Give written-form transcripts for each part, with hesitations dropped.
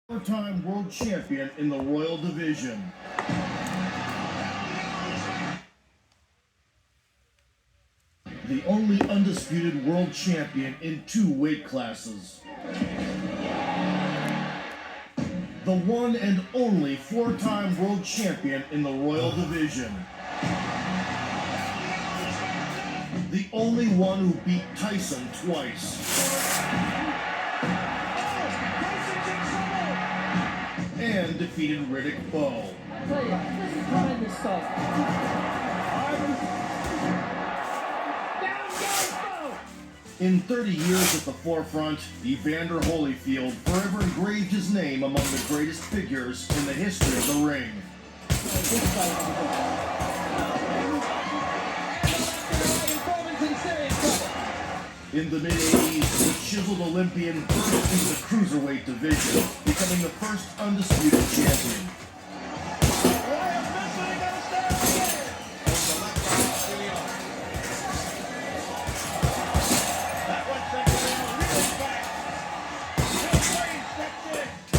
Four-time world champion in the Royal Division. The only undisputed world champion in 2 weight classes. The one and only 4-time world champion in the Royal Division. The only one who beat Tyson twice. And defeated Riddick Bowe. I tell you, this is tremendous stuff. In 30 years at the forefront, Evander Holyfield forever engraved his name among the greatest figures in the history of the ring. In the mid-80s, the chiseled Olympian burst into the cruiserweight division, becoming the first undisputed champion.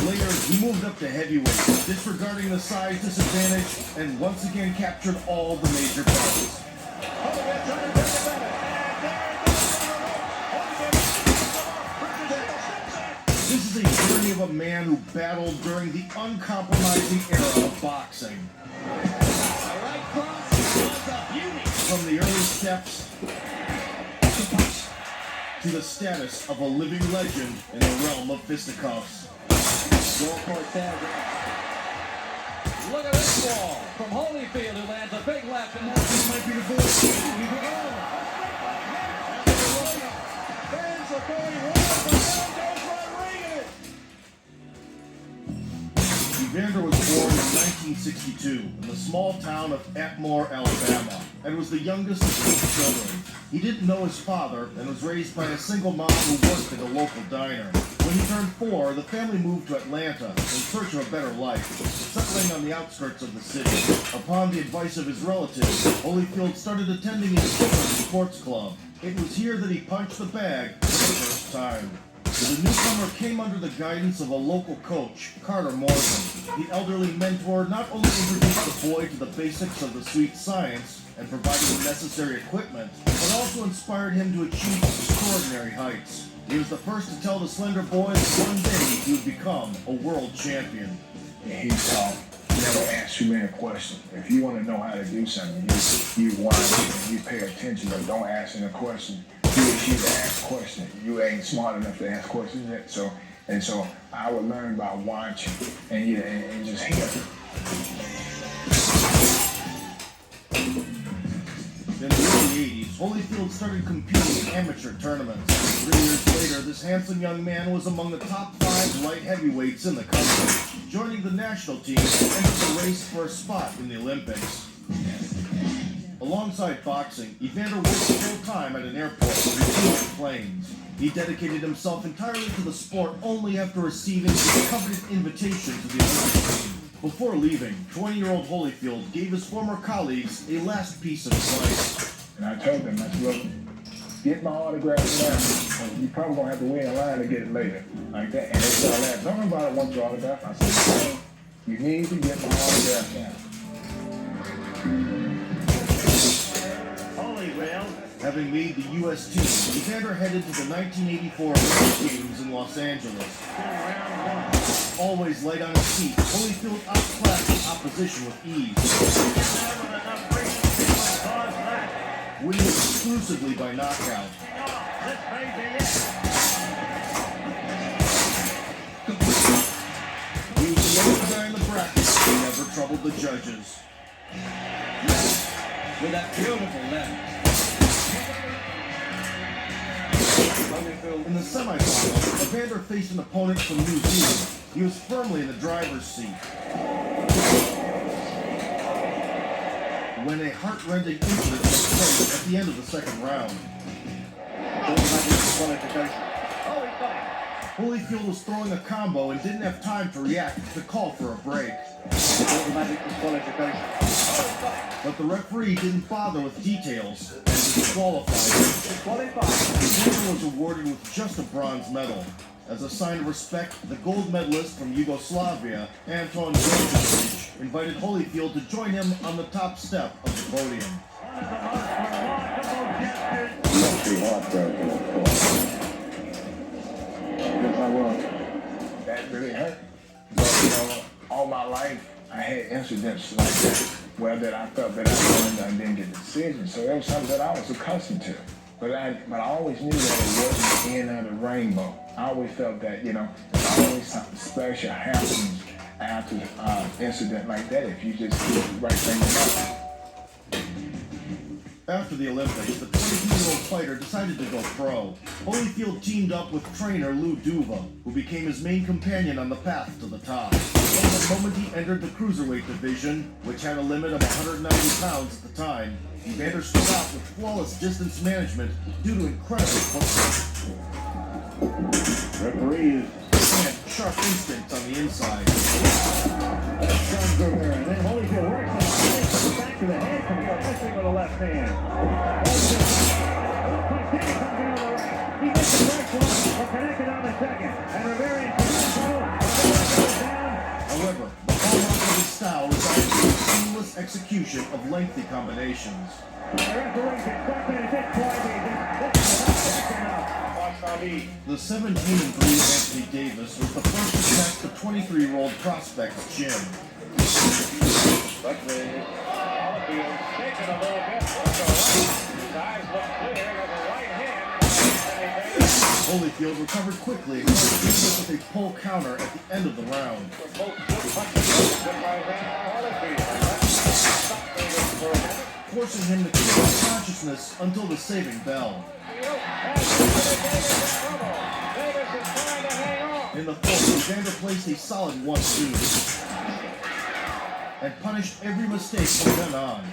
Later, he moved up to heavyweight, disregarding the size disadvantage, and once again captured all the major belts. This is a journey of a man who battled during the uncompromising era of boxing. From the early steps to the status of a living legend in the realm of fisticuffs. Look at this ball from Holyfield, who lands a big left, and this might be the ball. Fans are going wild, but down goes Rodriguez. Evander was born in 1962 in the small town of Atmore, Alabama, and was the youngest of 8 children. He didn't know his father and was raised by a single mom who worked at a local diner. When he turned 4, the family moved to Atlanta in search of a better life, settling on the outskirts of the city. Upon the advice of his relatives, Holyfield started attending his children's sports club. It was here that he punched the bag for the first time. The newcomer came under the guidance of a local coach, Carter Morgan. The elderly mentor not only introduced the boy to the basics of the sweet science and provided the necessary equipment, but also inspired him to achieve extraordinary heights. He was the first to tell the slender boy that one day he would become a world champion. He taught, never ask too many questions. If you want to know how to do something, you watch it and you pay attention, but don't ask any questions. You should ask questions. You ain't smart enough to ask questions yet. So I would learn by watching and just hearing. In the early 80s, Holyfield started competing in amateur tournaments. 3 years later, this handsome young man was among the top 5 light heavyweights in the country, joining the national team and entered the race for a spot in the Olympics. Alongside boxing, Evander worked full-time at an airport refueling planes. He dedicated himself entirely to the sport only after receiving the coveted invitation to the Olympic team. Before leaving, 20-year-old Holyfield gave his former colleagues a last piece of advice. And I told them, I said, look, get my autograph now. You're probably going to have to wait in line to get it later. Like that. And they said, laugh. Don't nobody want your autograph. I said, you need to get my autograph now. Having made the U.S. team, Evander headed to the 1984 Olympic Games in Los Angeles. Always light on his feet, Holyfield outclassed the opposition with ease. Winning exclusively by knockout. He was the only guy in the bracket who never troubled the judges. With that beautiful left. In the semifinals, Evander faced an opponent from New Zealand. He was firmly in the driver's seat when a heart-rending incident took place at the end of the second round. Holyfield was throwing a combo and didn't have time to react to call for a break. But the referee didn't bother with details and disqualified him. Evander was awarded with just a bronze medal. As a sign of respect, the gold medalist from Yugoslavia, Anton Djordjevic, invited Holyfield to join him on the top step of the podium. You must be heartbroken, of course. Yes, I was. That really hurt. But, you know, all my life, I had incidents like that, where that I felt that I won and didn't get the decision. So it was something that I was accustomed to. But I always knew that it wasn't the end of the rainbow. I always felt that, you know, there's always something special happens after an incident like that if you just do the right thing about it. After the Olympics, the 22-year-old fighter decided to go pro. Holyfield teamed up with trainer Lou Duva, who became his main companion on the path to the top. From the moment he entered the cruiserweight division, which had a limit of 190 pounds at the time, Evander stood out with flawless distance management due to incredible footwork. Referees. And sharp instincts on the inside. And then Holyfield works on the back to the head, comes up missing with the left hand. He gets the first one, but connected on the second. And Rivera goes down. However, the hallmark of his style resides in the seamless execution of lengthy combinations. The referee gets back and hits twice. This is not enough. The 17-3 Anthony Davis was the first to smack the 23-year-old prospect's chin. But the Holyfield taken a little bit to the right. His eyes look clear with the right hand. Holyfield recovered quickly and caught Davis with a pull counter at the end of the round. Forcing him to keep his consciousness until the saving bell. In the fourth, Evander placed a solid 1-2 and punished every mistake from then on.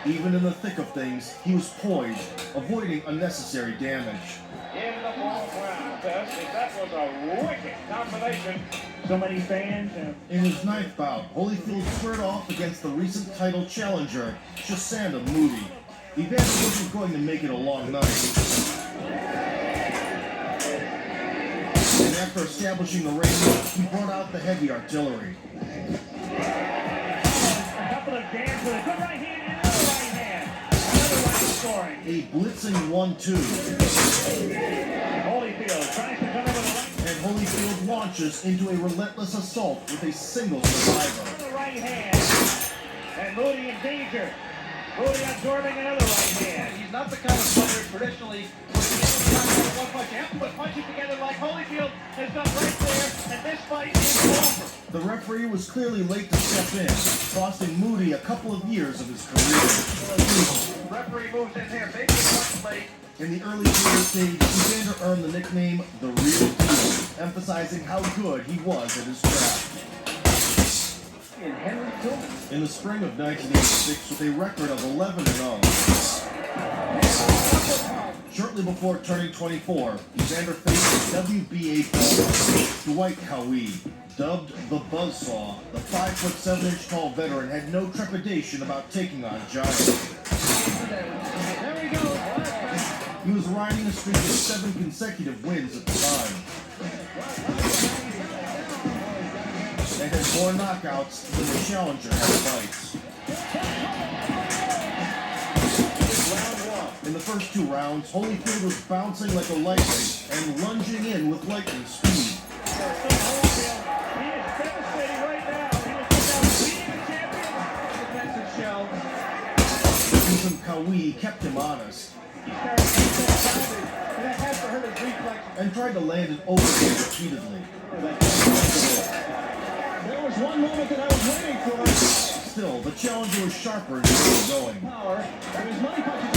Even in the thick of things, he was poised, avoiding unnecessary damage. In the fourth round, that was a wicked combination. So many fans. In his ninth bout, Holyfield squared off against the recent title challenger, Shasanda Moody. Evander wasn't going to make it a long night. And after establishing the range, he brought out the heavy artillery. A couple of jams with a good right hand and another right hand. Another right scoring. A blitzing 1-2. Holyfield tries to come in with a right. And Holyfield launches into a relentless assault with a single survivor. The right hand. And Moody in danger. Moody absorbing another right hand. He's not the kind of fighter traditionally would be able to knock one punch. You have to put punches together like Holyfield has done right there, and this fight is over. The referee was clearly late to step in, costing Moody a couple of years of his career. Referee moves in here, maybe it's not late. In the early career stage, Evander earned the nickname The Real Deal, emphasizing how good he was at his craft. In the spring of 1986, with a record of 11-0. Shortly before turning 24, Evander faced the WBA veteran, Dwight Cowie. Dubbed the Buzzsaw, the 5'7" tall veteran had no trepidation about taking on giants. There we go. He was riding a streak of 7 consecutive wins at the time. And had more knockouts than the challenger had fights. In the first 2 rounds, Holyfield was bouncing like a lightweight and lunging in with lightning speed. Susan Cowie kept him honest and tried to land an overhand repeatedly. There was one moment that I was waiting for. Still, the challenger was sharper and still going. Power. And his money punches.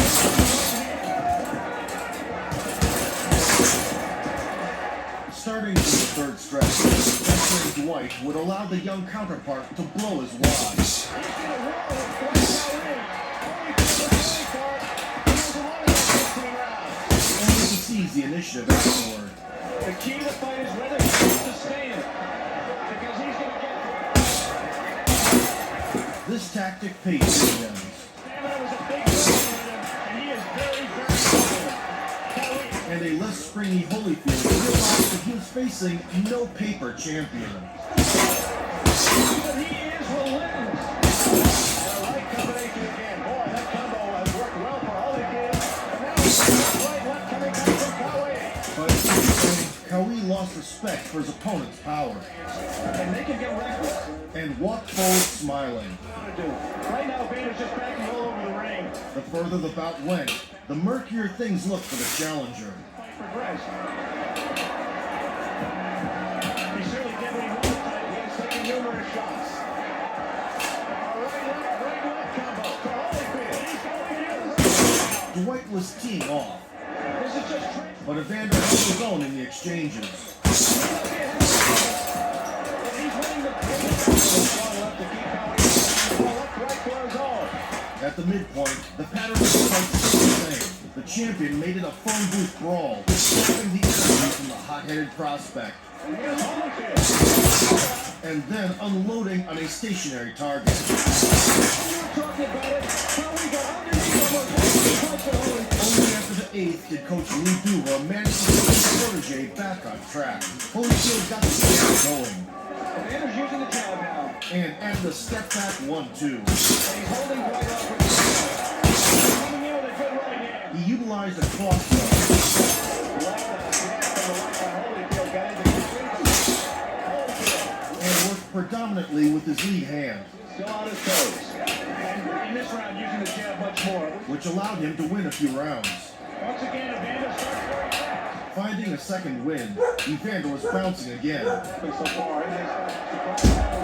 Starting with the third stretch, entering Dwight would allow the young counterpart to blow his wad. Only to seize the initiative afterward. The key to the fight is whether he can sustain it. Because he's going to get This tactic paid dividends. Stamina was a big problem with him, and he is very, very confident. Kelly, And a less springy Holyfield realized that he was facing no paper champion. but he is relentless. And a right combination again. Boy, that combo has worked well for Holyfield. And now he's got right left coming back from Cowie. But in return, Cowie lost respect for his opponent's power And they can get reckless. and walked forward smiling. Right now, Vader's just backing all over the ring. The further the bout went, the murkier things looked for the challenger. Fight progressed. He certainly did what he wanted to. He has taken numerous shots. A right left combo for Holyfield. He's going in. Dwight was teeing off, This is just trick. but Evander held his own in the exchanges. He's winning the Long left to keep Cowie. Left right for his own. At the midpoint, the pattern of the fight stayed the same. The champion made it a phone booth brawl, sapping the energy from the hot-headed prospect, And here's Holyfield. and then unloading on a stationary target. You were talking about it. Cowie got underneath almost every punch of Holyfield. Only after the eighth did Coach Lee Duva manage to put his protege back on track. Holyfield got the game going, Vader's using the jab now. and added a step-back 1-2. And he's holding Dwight off with the jab. Coming in with a good right hand. He utilized a cross-guard Holyfield got into the and worked predominantly with his lead hand, still on his toes. And in this round, using the jab much more. which allowed him to win a few rounds. Once again, Evander starts very fast. Finding a second win, Evander was bouncing again, So far, it has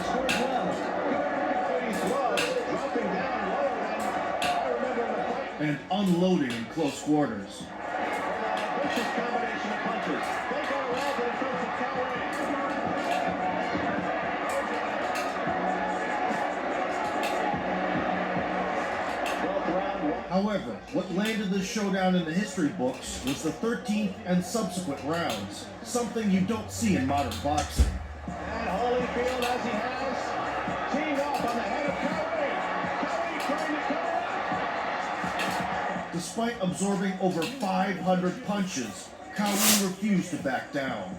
scored well. He's low, dropping down low, and I remember in the fight, and unloading in close quarters. vicious combination of punches. They go around to the face of Cowie. Fourth round, However, what landed this showdown in the history books was the 13th and subsequent rounds, something you don't see in modern boxing. and Holyfield, as he has, teeing off on the head of Cowie. Cowie trying to cover up. Despite absorbing over 500 punches, Cowie refused to back down.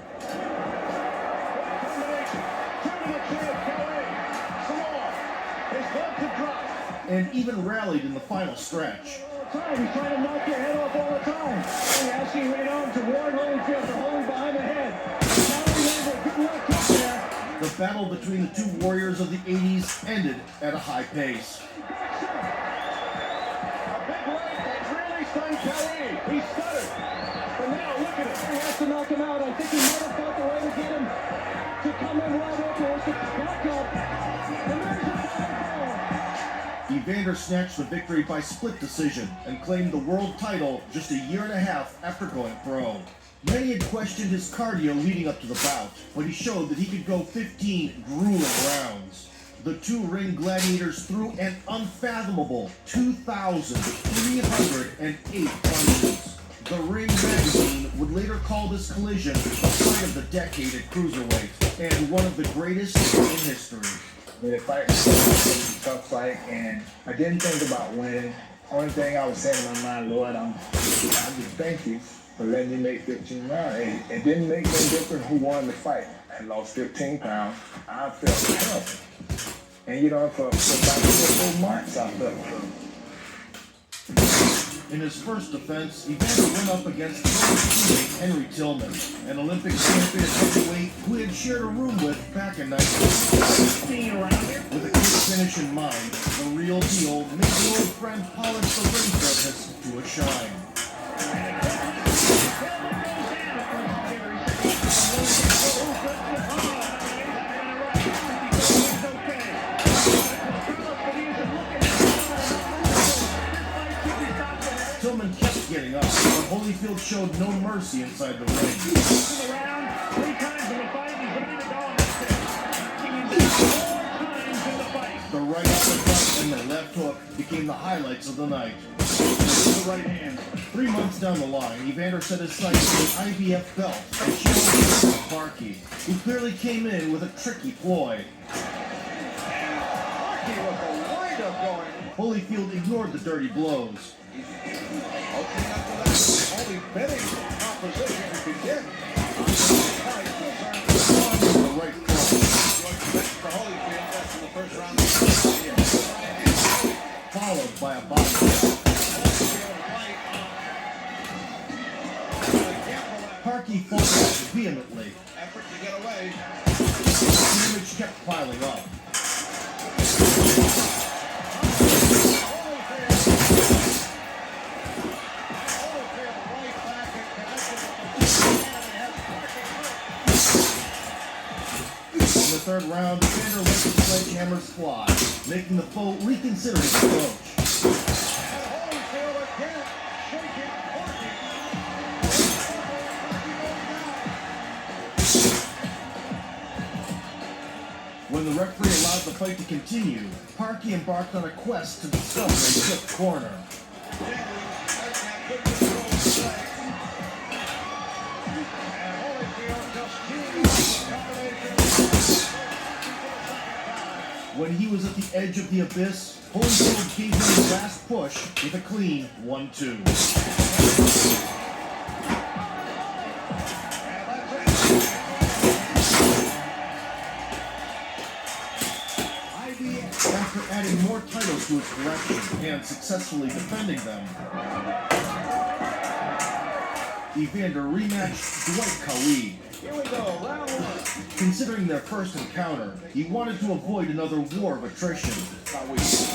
Combination. Two to the chin, Cowie. Some more. His glove to drop. And even rallied in the final stretch. All the time. He's trying to knock your head off all the time. And asking right on to warn Holyfield to hold him behind the head. Cowie has a good left hook there. The battle between the two warriors of the 80s ended at a high pace. A big right that really stunned Cowie. He stuttered. But now look at it. He has to knock him out. I think he might have thought the way to get him to come in right after us to back up. And there's a final. Evander snatched the victory by split decision and claimed the world title just a year and a half after going pro. Many had questioned his cardio leading up to the bout, but he showed that he could go 15 grueling rounds. The two ring gladiators threw an unfathomable 2,308 punches. The Ring magazine would later call this collision the fight of the decade at cruiserweight and one of the greatest in history. The fight was a tough fight, and I didn't think about winning. Only thing I was saying in my mind, Lord, I just thank you for letting me make 15 rounds. It didn't make no difference who won the fight. I lost 15 pounds. I felt healthy. And you know, for about 3 or 4 months, I felt good. In his first defense, Evander went up against his old teammate Henry Tillman, an Olympic champion at heavyweight who he had shared a room with back in 1960. With a quick finish in mind, the real deal made the old friend polish the ring surface to a shine. Tillman kept getting up, but Holyfield showed no mercy inside the ring. Around 3 times in the fight, he's ready to go on this thing. He's 4 times in the fight. The right uppercut and the left hook became the highlights of the night. The right hand. 3 months down the line, Evander set his sights on an IBF belt and challenged Parkey, who clearly came in with a tricky ploy. He was the going. Holyfield ignored the dirty blows. Opening up the left. Only betting opposition to begin. The right cross, Back for Holyfield after the first round. followed by a body shot. Parkey focused vehemently. Effort to get away. Damage kept piling up. In the third round, Evander let the sledgehammers fly, making the foe reconsider his approach. When the referee allowed the fight to continue, Parkey embarked on a quest to discover a fifth corner. When he was at the edge of the abyss, Holyfield gave him his last push with a clean 1-2. After adding more titles to his collection and successfully defending them, Evander rematched Dwight Cowie. Here we go, round one. Considering their first encounter, he wanted to avoid another war of attrition. Close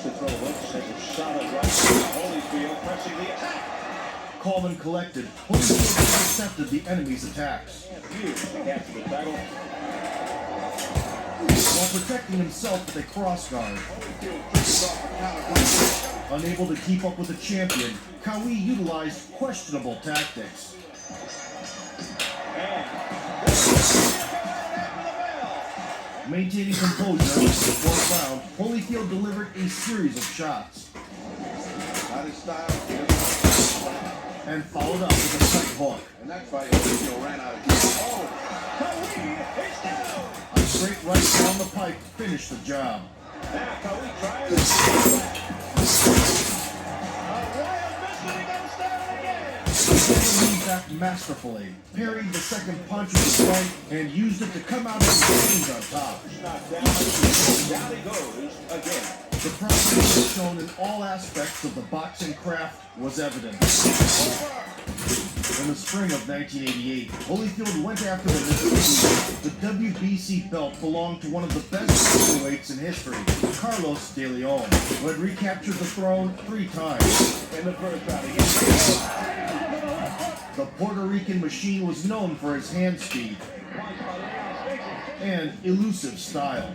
to throw hooks as a solid right. Holyfield pressing the attack. Calm and collected, Holyfield intercepted the enemy's attacks. Huge to capture the title. While protecting himself with a crossguard. Holyfield pushes off a counter. Unable to keep up with the champion, Cowie utilized questionable tactics. Maintaining composure in the fourth round, Holyfield delivered a series of shots Not his style. and followed up with a tight hook. In that fight, Holyfield ran out of juice. Oh, A straight right down the pipe finished the job. now Cowie tries. Evander leaned back masterfully, parried the second punch with his right, and used it to come out of the exchange on top. Knocked down. Down he goes again. The progress shown in all aspects of the boxing craft was evident. In the spring of 1988, Holyfield went after the undisputed. The WBC belt belonged to one of the best heavyweights in history, Carlos De Leon, who had recaptured the throne 3 times. In the first round The Puerto Rican machine was known for his hand speed and elusive style.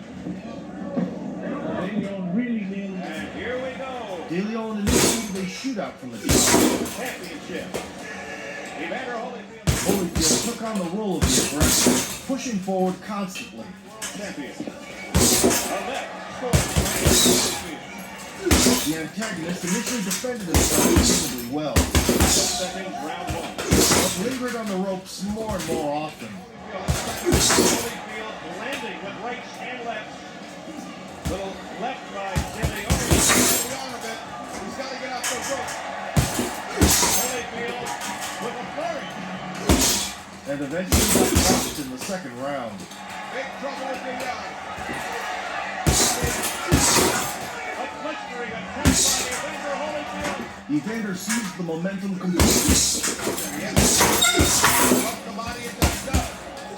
And here we go. De Leon initiated a shootout from the top. Championship. Evander Holyfield. Holyfield took on the role of the aggressor, pushing forward constantly. Champion. A left. Holyfield. The antagonist initially defended himself reasonably well, Seconds, round one. but lingered on the ropes more and more often. Holyfield landing with rights and lefts. Little left by Jimmy. Oh, he's on a bit. He's got to get off the rope. Holyfield with a flurry. And eventually got lost in the second round. Big trouble with the yard. A blistering attack by Evander Holyfield. Evander seized the momentum completely, Off the body and ducked up.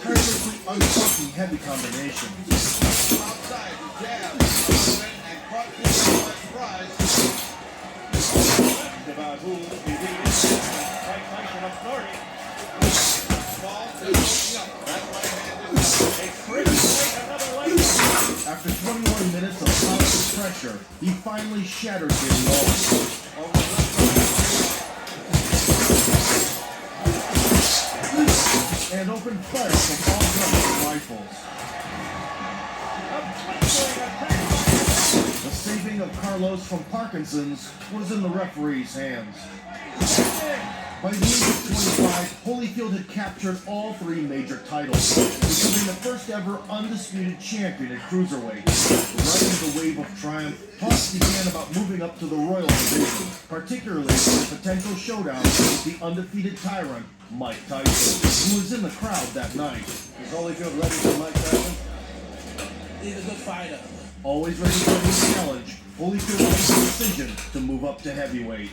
tirelessly untucking heavy combinations. Outside, the jab, and caught him by surprise. About who he is. Mike Tyson up 30. Ball is looking up. That right hand is up. A crisp right, another leg. After 21 minutes of constant pressure, he finally shattered De Leon. Over the left And opened fire from all guns and rifles. a blistering attack. The saving of Carlos from Parkinson's was in the referee's hands. That's it. By the age of 25, Holyfield had captured all 3 major titles, becoming the first ever undisputed champion at cruiserweight. Riding the wave of triumph, talks began about moving up to the Royal Division, particularly for a potential showdown with the undefeated tyrant, Mike Tyson, who was in the crowd that night. Is Holyfield ready for Mike Tyson? He's a good fighter. Always ready for a new challenge, Holyfield made the decision to move up to heavyweight.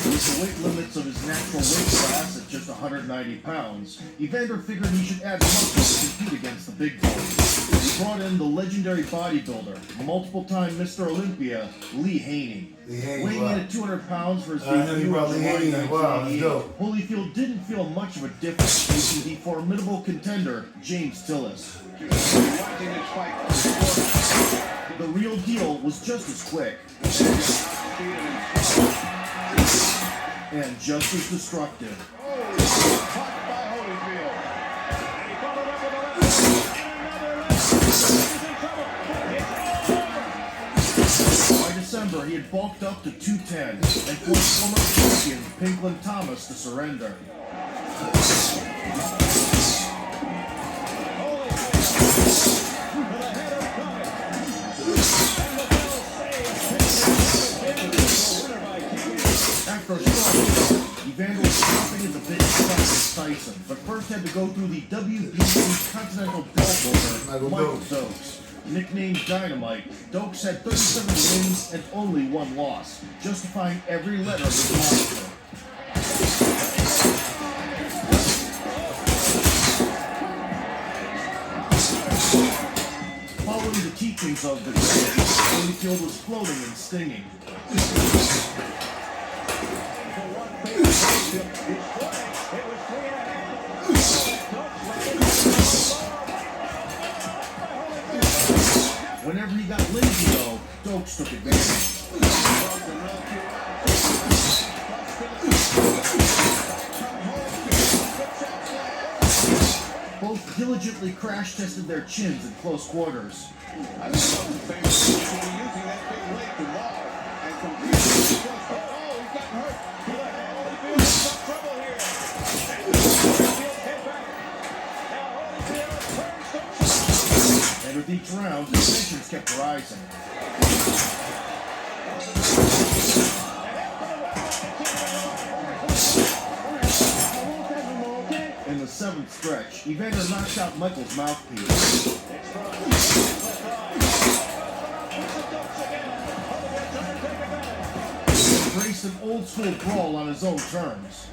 With the weight limits of his natural weight class at just 190 pounds, Evander figured he should add muscle to compete against the big boys. He brought in the legendary bodybuilder, multiple-time Mr. Olympia, Lee Haney. Weighing in at 200 pounds for his debut in July 1988, Holyfield didn't feel much of a difference facing the formidable contender, James Tillis. Watching this fight. The real deal was just as quick and just as destructive. Caught by Holyfield. And he followed up with a left and another left. He's in trouble. By December, he had bulked up to 210 and forced former champion Pinklin Thomas to surrender. After a strong Evander was stopping at the big fight with Tyson, but first had to go through the WBC Continental Belt holder, Michael Dokes. Nicknamed Dynamite, Dokes had 37 wins and only 1 loss, justifying every letter of his moniker. Following the teachings of the great, Holyfield was floating and stinging. Whenever he got lazy, though, Dokes took advantage. Both diligently crash-tested their chins in close quarters. I think Holyfield should be using that big leg to wall and compete. Oh, he's gotten hurt. Holyfield has some trouble here. Holyfield head back. Now Holyfield turns. And with each round, the tensions kept rising. In the 7th stretch, Evander knocked out Michael's mouthpiece. He embraced an old-school brawl on his own terms.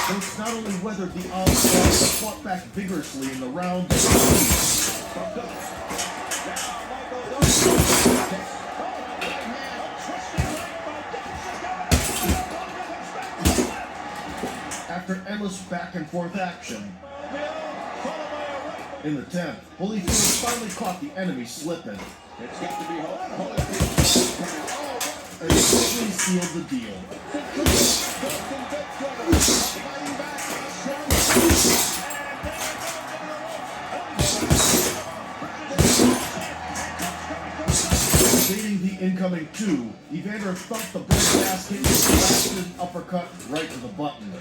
Dokes not only weathered the onslaught, but fought back vigorously in the round. After endless back-and-forth action, in the 10th, Holyfield finally caught the enemy slipping. It's got to be Holyfield. And quickly sealed the deal. Evading the incoming 2, Evander thumped the breadbasket and blasted an uppercut right to the button.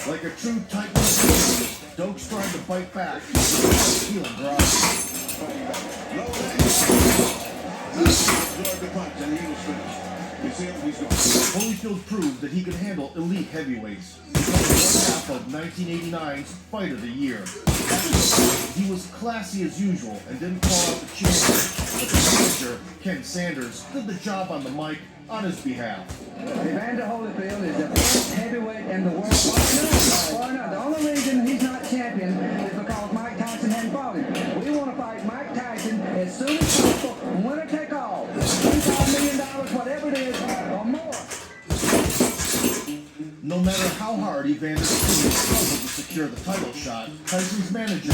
Like a true titan, Dokes tried to bite back, heel and drop. The punch and he was finished. You see him, he's gone. Holyfield proved that he could handle elite heavyweights, becoming one half of 1989's Fight of the Year. He was classy as usual and didn't call out the champion, but the manager, Ken Sanders, did the job on the mic on his behalf. Evander Holyfield is the best heavyweight in the world. Why not? The only reason he's not champion is because Mike Tyson hadn't fought him. We want to fight Mike Tyson as soon as possible, winner take all. $25 million, whatever it is, or more. No matter how hard Evander struggled to secure the title shot, Tyson's manager,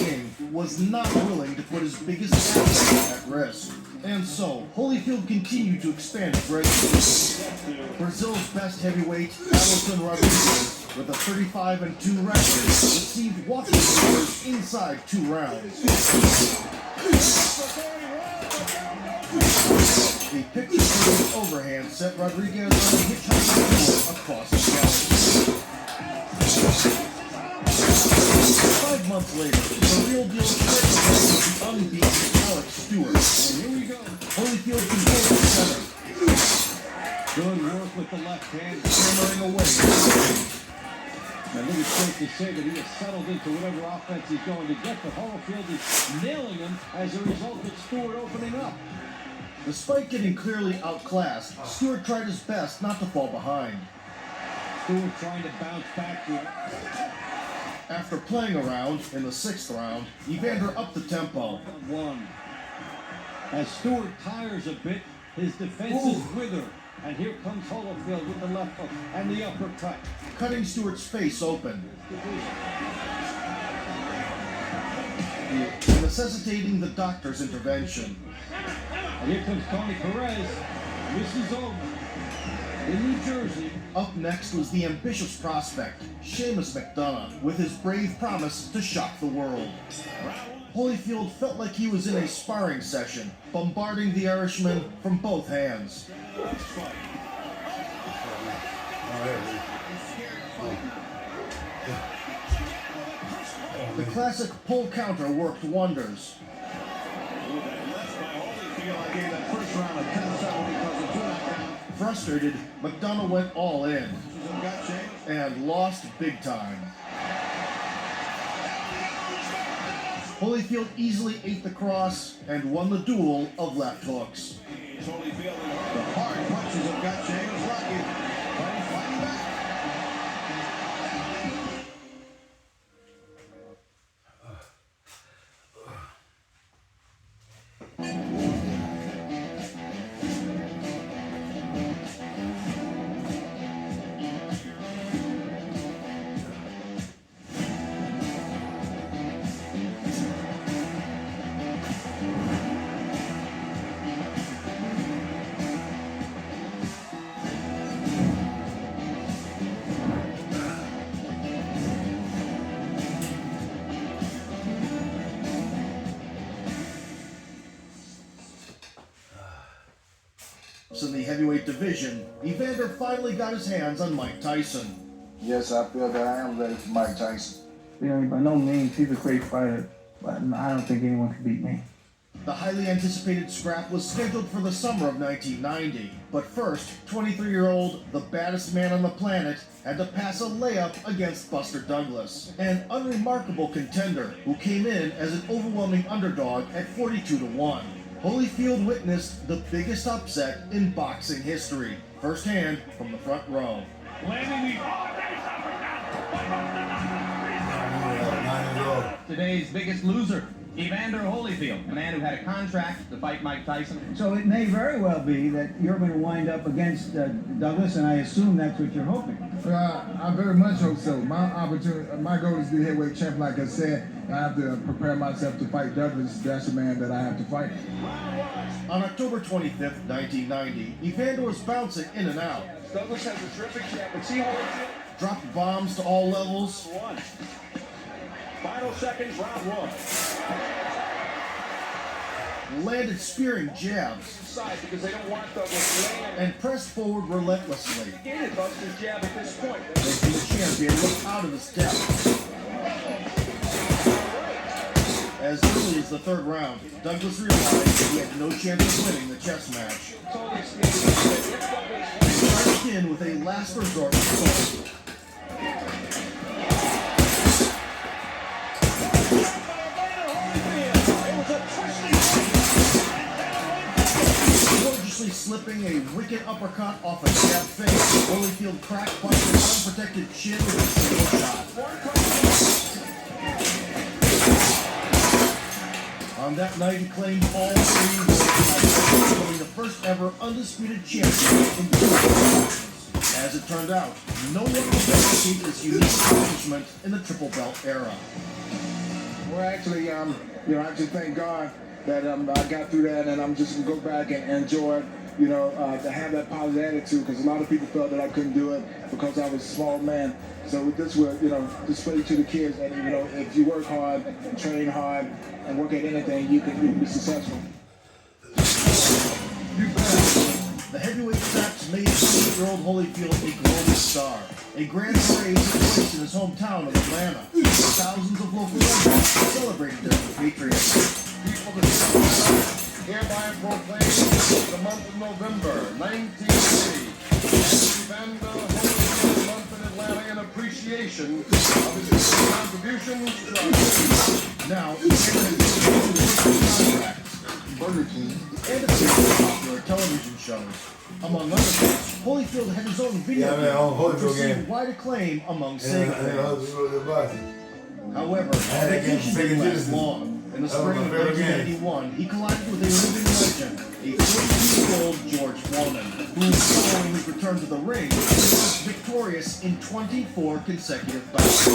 King, was not willing to put his biggest asset at risk. And so, Holyfield continued to expand his record. Brazil's best heavyweight, Alison Rodriguez, with a 35-2 record, received walking orders inside 2 rounds. The picture-perfect overhand set Rodriguez on a hitchhiking across the gallery. 5 months later, the real deal started with the unbeaten Alex Stewart. And here we go. Holyfield controls the center. Good work with the left hand. Hammering away. I think it's safe to say that he has settled into whatever offense he's going to get, but Holyfield is nailing him as a result of Stewart opening up. Despite getting clearly outclassed, Stewart tried his best not to fall behind. Stewart trying to bounce back here. After playing around in the 6th round, Evander upped the tempo. One. As Stewart tires a bit, his defenses wither. And here comes Holyfield with the left hook and the uppercut. Cutting Stewart's face open, necessitating the doctor's intervention. And here comes Tony Perez. This is over. In New Jersey. Up next was the ambitious prospect, Seamus McDonough, with his brave promise to shock the world. Holyfield felt like he was in a sparring session, bombarding the Irishman from both hands. The classic pull counter worked wonders. Frustrated, McDonough went all in and lost big time. Holyfield easily ate the cross and won the duel of left hooks. Holyfield, the hard punches have got James lucky, but he's fighting back. In the heavyweight division, Evander finally got his hands on Mike Tyson. Yes, I feel that I am ready for Mike Tyson. You know, by no means, he's a great fighter, but I don't think anyone can beat me. The highly anticipated scrap was scheduled for the summer of 1990. But first, 23-year-old, the baddest man on the planet, had to pass a layup against Buster Douglas, an unremarkable contender who came in as an overwhelming underdog at 42-1. Holyfield witnessed the biggest upset in boxing history, firsthand from the front row. Today's biggest loser, Evander Holyfield, a man who had a contract to fight Mike Tyson. So it may very well be that you're going to wind up against Douglas, and I assume that's what you're hoping. I very much hope so. My goal is to be heavyweight champion, like I said. I have to prepare myself to fight Douglas. That's the man that I have to fight. On October 25th, 1990, Evander was bouncing in and out. Douglas has a terrific jab, but see Holyfield? Dropped bombs to all levels. Final seconds, round 1. Landed spearing jabs. Side because they don't want Douglas laying. And pressed forward relentlessly. Gated Buster's jab at this point. Making the champion look out of his depth. As early as the 3rd round, Douglas realized he had no chance of winning the chess match. He charged in with a last resort assault. Gorgeously slipping a wicked uppercut off a jab face, Holyfield cracked Buster's unprotected chin with a single shot. On that night, he claimed all 3 world titles, becoming the first ever undisputed champion in the world. As it turned out, no one could replicate this unique accomplishment in the triple belt era. Well, actually, I just thank God that I got through that, and I'm just gonna go back and enjoy, to have that positive attitude, because a lot of people felt that I couldn't do it because I was a small man. So with this, display to the kids that, if you work hard and train hard and work at anything, you can be successful. The heavyweight straps made 28-year-old Holyfield a global star. A grand parade took place in his hometown of Atlanta. Thousands of local residents celebrated their compatriots. People of the state of Atlanta hereby proclaim the month of November 1980 as Evander Holyfield month in Atlanta in appreciation of his contributions to our city. Now, contracts, Burger King, and a series of popular television shows. Among other things, Holyfield had his own video game, which received wide acclaim among Sega fans. However, vacation didn't last long. In the spring of 1991, he collided with a living legend, a 42-year-old George Foreman, who, following his return to the ring, was victorious in 24 consecutive bouts.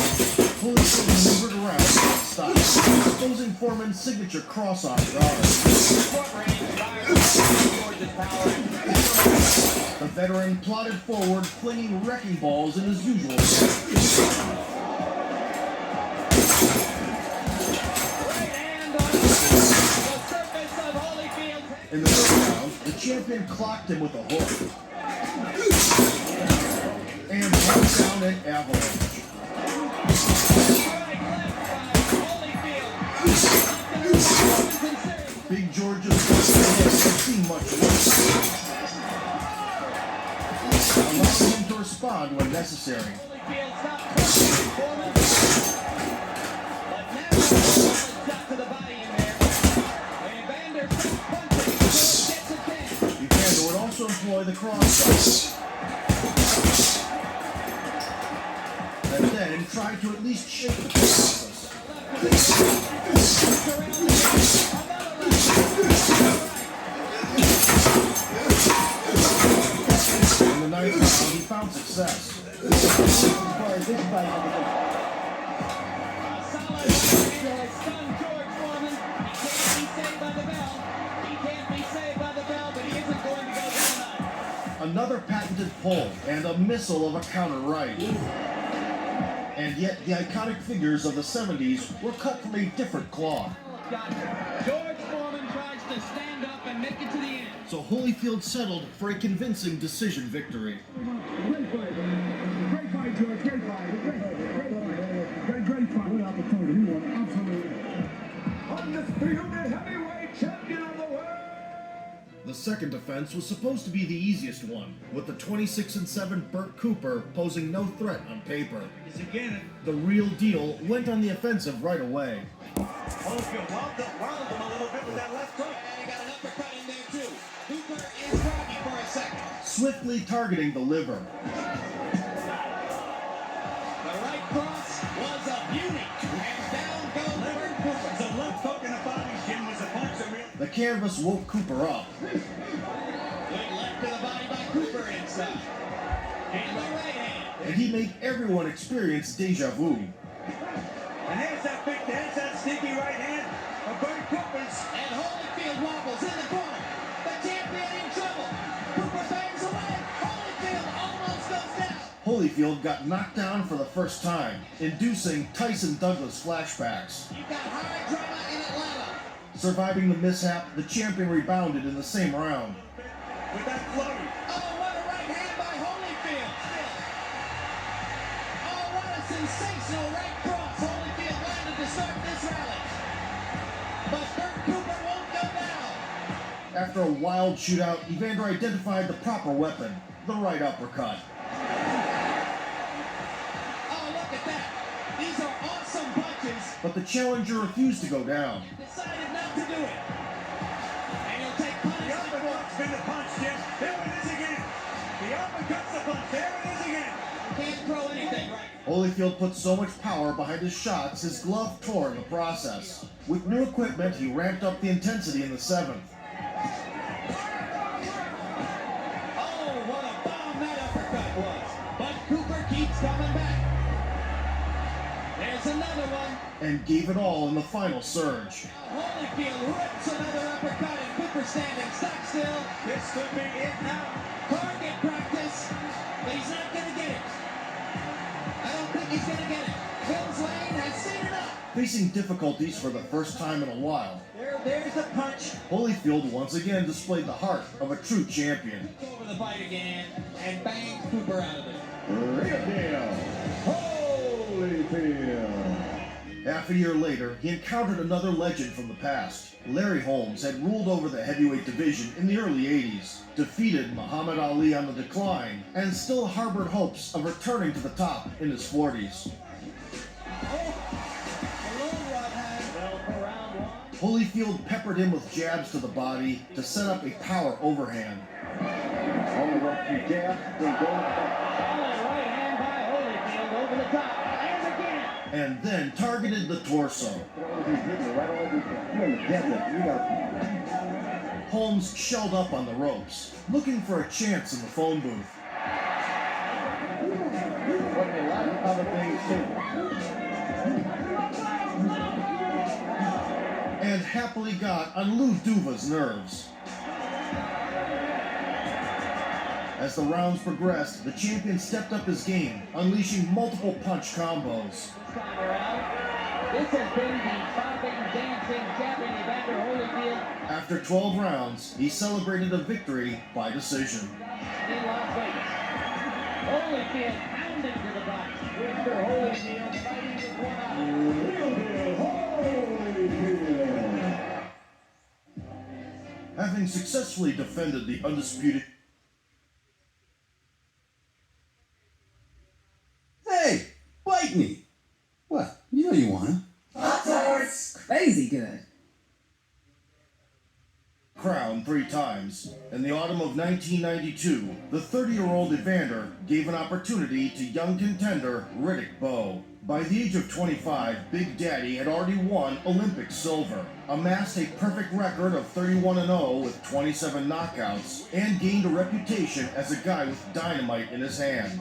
Holyfield maneuvered around in style, exposing Foreman's signature cross-arm guard. The veteran plodded forward, flinging wrecking balls in his usual manner. In the third round, the champion clocked him with a hook and brought down an avalanche. Big George's first hit had seen much worse, allowing him to respond when necessary. Evander would also employ the cross and then try to at least shake the process. In the ninth round, he found success. Another patented pull and a missile of a counter right. And yet the iconic figures of the 70s were cut from a different cloth. George Foreman tries to stand up and make it to the end. So Holyfield settled for a convincing decision victory. Great fight, George. Great fight. Great fight. What opportunity. He won. Absolutely. Undisputed heavyweight champion of the world. The second offense was supposed to be the easiest one, with the 26-7 Burt Cooper posing no threat on paper. The real deal went on the offensive right away. Holyfield wound him a little bit with that left hook. And he got an uppercut in there too. Cooper is groggy for a second. Swiftly targeting the liver. The right cross was a beauty. And down goes Burt Cooper. The left hook in the body, Jim, was a punch that really... The canvas woke Cooper up. Good left to the body by Cooper inside. And the right hand. And he made everyone experience deja vu. And there's that sneaky right hand of Burt Cooper's. And Holyfield wobbles in the corner. The champion in trouble. Cooper bangs away. Holyfield almost goes down. Holyfield got knocked down for the first time, inducing Tyson Douglas flashbacks. You've got high drama in Atlanta. Surviving the mishap, the champion rebounded in the same round. With that floater. Oh, what a right hand by Holyfield. Oh, what a sensational right cross Holyfield landed to start this rally. But Burt Cooper won't go down. After a wild shootout, Evander identified the proper weapon, the right uppercut. Oh, look at that. These are awesome punches. But the challenger refused to go down. Decided not to do it. And he'll take punishment. The uppercut's been the punch, Jim. There it is again. The uppercut's the punch. There it is again. Can't throw anything right. Holyfield put so much power behind his shots, his glove tore in the process. With new equipment, he ramped up the intensity in the seventh. Oh, what a bomb that uppercut was. But Cooper keeps coming back. There's another another one. and gave it all in the final surge. Holyfield rips another uppercut, and Cooper standing stock still. This could be it now. Target practice, but he's not going to get it. I don't think he's going to get it. Phil's Lane has seen enough. Facing difficulties for the first time in a while, There's a punch. Holyfield once again displayed the heart of a true champion. Over the fight again, and bang, Cooper out of it. Real deal. Holyfield. Half a year later, he encountered another legend from the past. Larry Holmes had ruled over the heavyweight division in the early 80s, defeated Muhammad Ali on the decline, and still harbored hopes of returning to the top in his 40s. Holyfield peppered him with jabs to the body to set up a power overhand. On the rope to jab. Solid right hand by Holyfield over the top, and again. And then targeted the torso. Holmes shelled up on the ropes, looking for a chance in the phone booth. And happily got on Lou Duva's nerves. As the rounds progressed, the champion stepped up his game, unleashing multiple punch combos. This time around, this has been the bopping, dancing champion Evander Holyfield After 12 rounds, he celebrated a victory by decision. in Las Vegas. Holyfield pounding to the body. Mr. Holyfield fighting with one eye. Having successfully defended the undisputed... Hey, bite me. What? You know you want to. It's crazy good. crown 3 times. In the autumn of 1992, the 30-year-old Evander gave an opportunity to young contender Riddick Bowe. By the age of 25, Big Daddy had already won Olympic silver, amassed a perfect record of 31-0 with 27 knockouts, and gained a reputation as a guy with dynamite in his hands.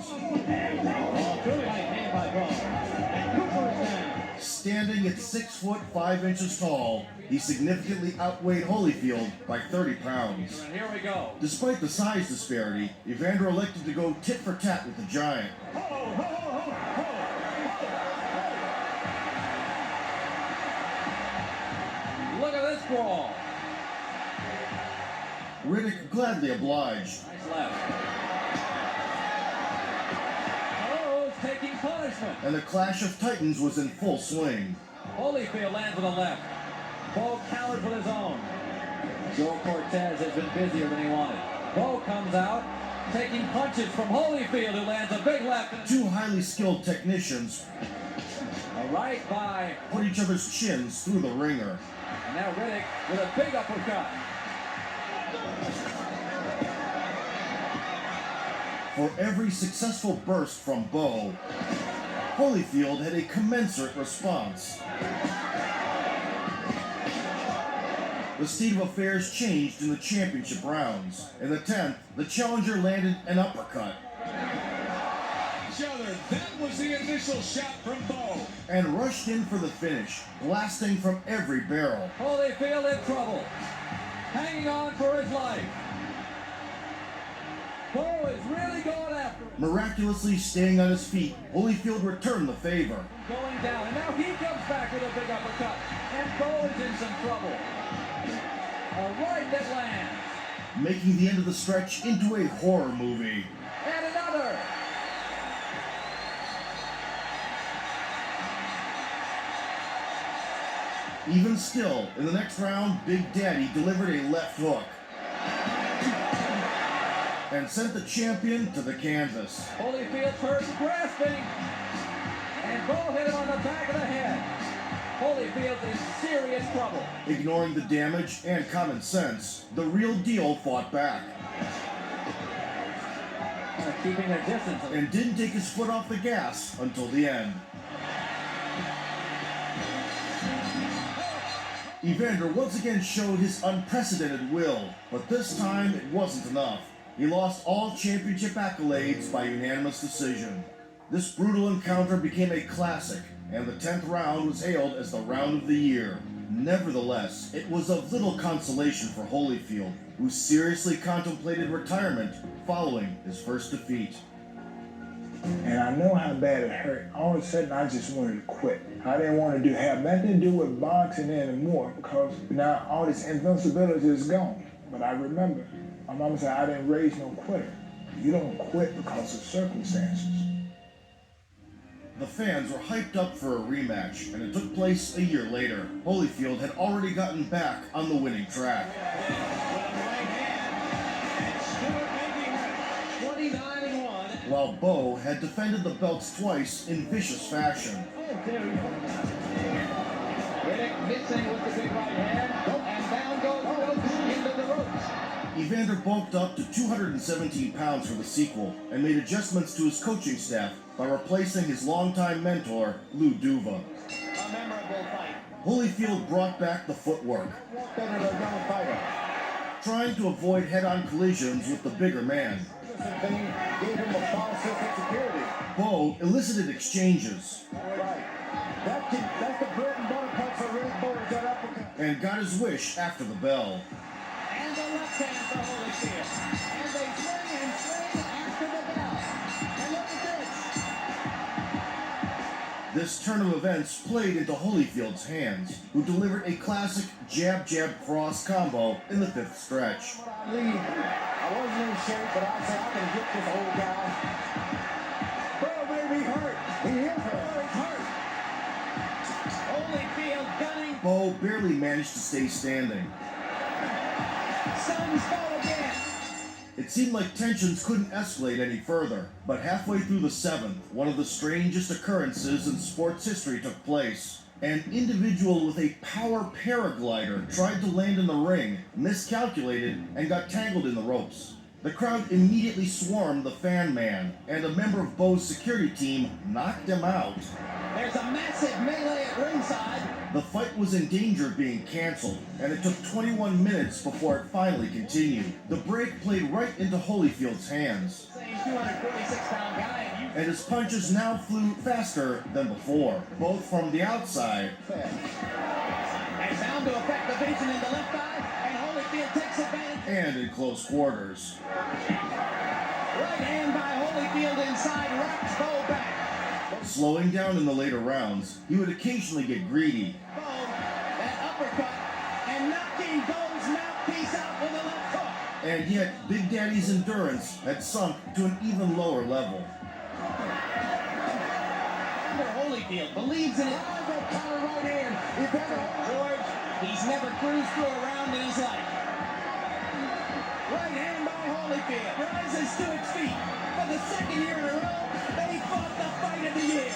Standing at 6 foot 5 inches tall, he significantly outweighed Holyfield by 30 pounds. And here we go. Despite the size disparity, Evander elected to go tit for tat with the giant. Look at this brawl. Riddick gladly obliged. Nice left. Oh, taking punishment. And the clash of titans was in full swing. Holyfield lands with a left. Bowe countered with his own. Joe Cortez has been busier than he wanted. Bowe comes out, taking punches from Holyfield, who lands a big left. Two highly skilled technicians A right by, put each other's chins through the ringer. and now Riddick with a big uppercut. For every successful burst from Bowe, Holyfield had a commensurate response. The state of affairs changed in the championship rounds. In the 10th, the challenger landed an uppercut That was the initial shot from Bowe. and rushed in for the finish, blasting from every barrel. Holyfield in trouble, hanging on for his life. Bowe is really going after him. Miraculously staying on his feet, Holyfield returned the favor. Going down, and now he comes back with a big uppercut, and Bowe is in some trouble. A right that lands, Making the end of the stretch into a horror movie. and another. Even still, in the next round, Big Daddy delivered a left hook and sent the champion to the canvas. Holyfield's hurt and grasping, and Bowe hit him on the back of the head. Holyfield's in serious trouble. Ignoring the damage and common sense, the real deal fought back Keeping their distance. and didn't take his foot off the gas until the end. Evander once again showed his unprecedented will, but this time it wasn't enough. He lost all championship accolades by unanimous decision. This brutal encounter became a classic, and the 10th round was hailed as the round of the year. Nevertheless, it was of little consolation for Holyfield, who seriously contemplated retirement following his first defeat. And I know how bad it hurt. All of a sudden, I just wanted to quit. I didn't want to have nothing to do with boxing anymore because now all this invincibility is gone. But I remember, my mama said, I didn't raise no quitter. You don't quit because of circumstances. The fans were hyped up for a rematch, and it took place a year later. Holyfield had already gotten back on the winning track. 29-1. While Bo had defended the belts twice in vicious fashion. Riddick missing with the big right hand, and down goes Rhodes into the ropes. Evander bulked up to 217 pounds for the sequel and made adjustments to his coaching staff by replacing his longtime mentor, Lou Duva. A memorable fight. Holyfield brought back the footwork, Better than a young fighter. trying to avoid head-on collisions with the bigger man. Gave him a false sense of security. Bo elicited exchanges Right. That's the bread and butter punch for Riddick Bowe, that uppercut. and got his wish after the bell. And the left hand for Holyfield. And they swing after the bell. And look at this. This turn of events played into Holyfield's hands, who delivered a classic jab-jab-cross combo in the 5th stretch. I wasn't in shape, but I said I can get this old guy. Bo may be hurt. He is hurt. He's hurt. Holyfield gunning. Bo barely managed to stay standing. Suns Bo again. It seemed like tensions couldn't escalate any further, but halfway through the 7th, one of the strangest occurrences in sports history took place. An individual with a power paraglider tried to land in the ring, miscalculated, and got tangled in the ropes. The crowd immediately swarmed the fan man, and a member of Bo's security team knocked him out. There's a massive melee at ringside. The fight was in danger of being canceled, and it took 21 minutes before it finally continued. The break played right into Holyfield's hands, Same 246-pound guy. and his punches now flew faster than before, both from the outside And bound to affect the vision in the left eye, and Holyfield takes advantage. and in close quarters. Right hand by Holyfield inside, rocks Bo back. Slowing down in the later rounds, he would occasionally get greedy, Bo, that uppercut, and knocking Bo's mouthpiece out with a left hook. and yet Big Daddy's endurance had sunk to an even lower level. Holyfield believes in it. Power right hand. George, he's never cruised through a round in his life. Right hand by Holyfield. Rises to its feet. For the 2nd year in a row, they fought the fight of the year.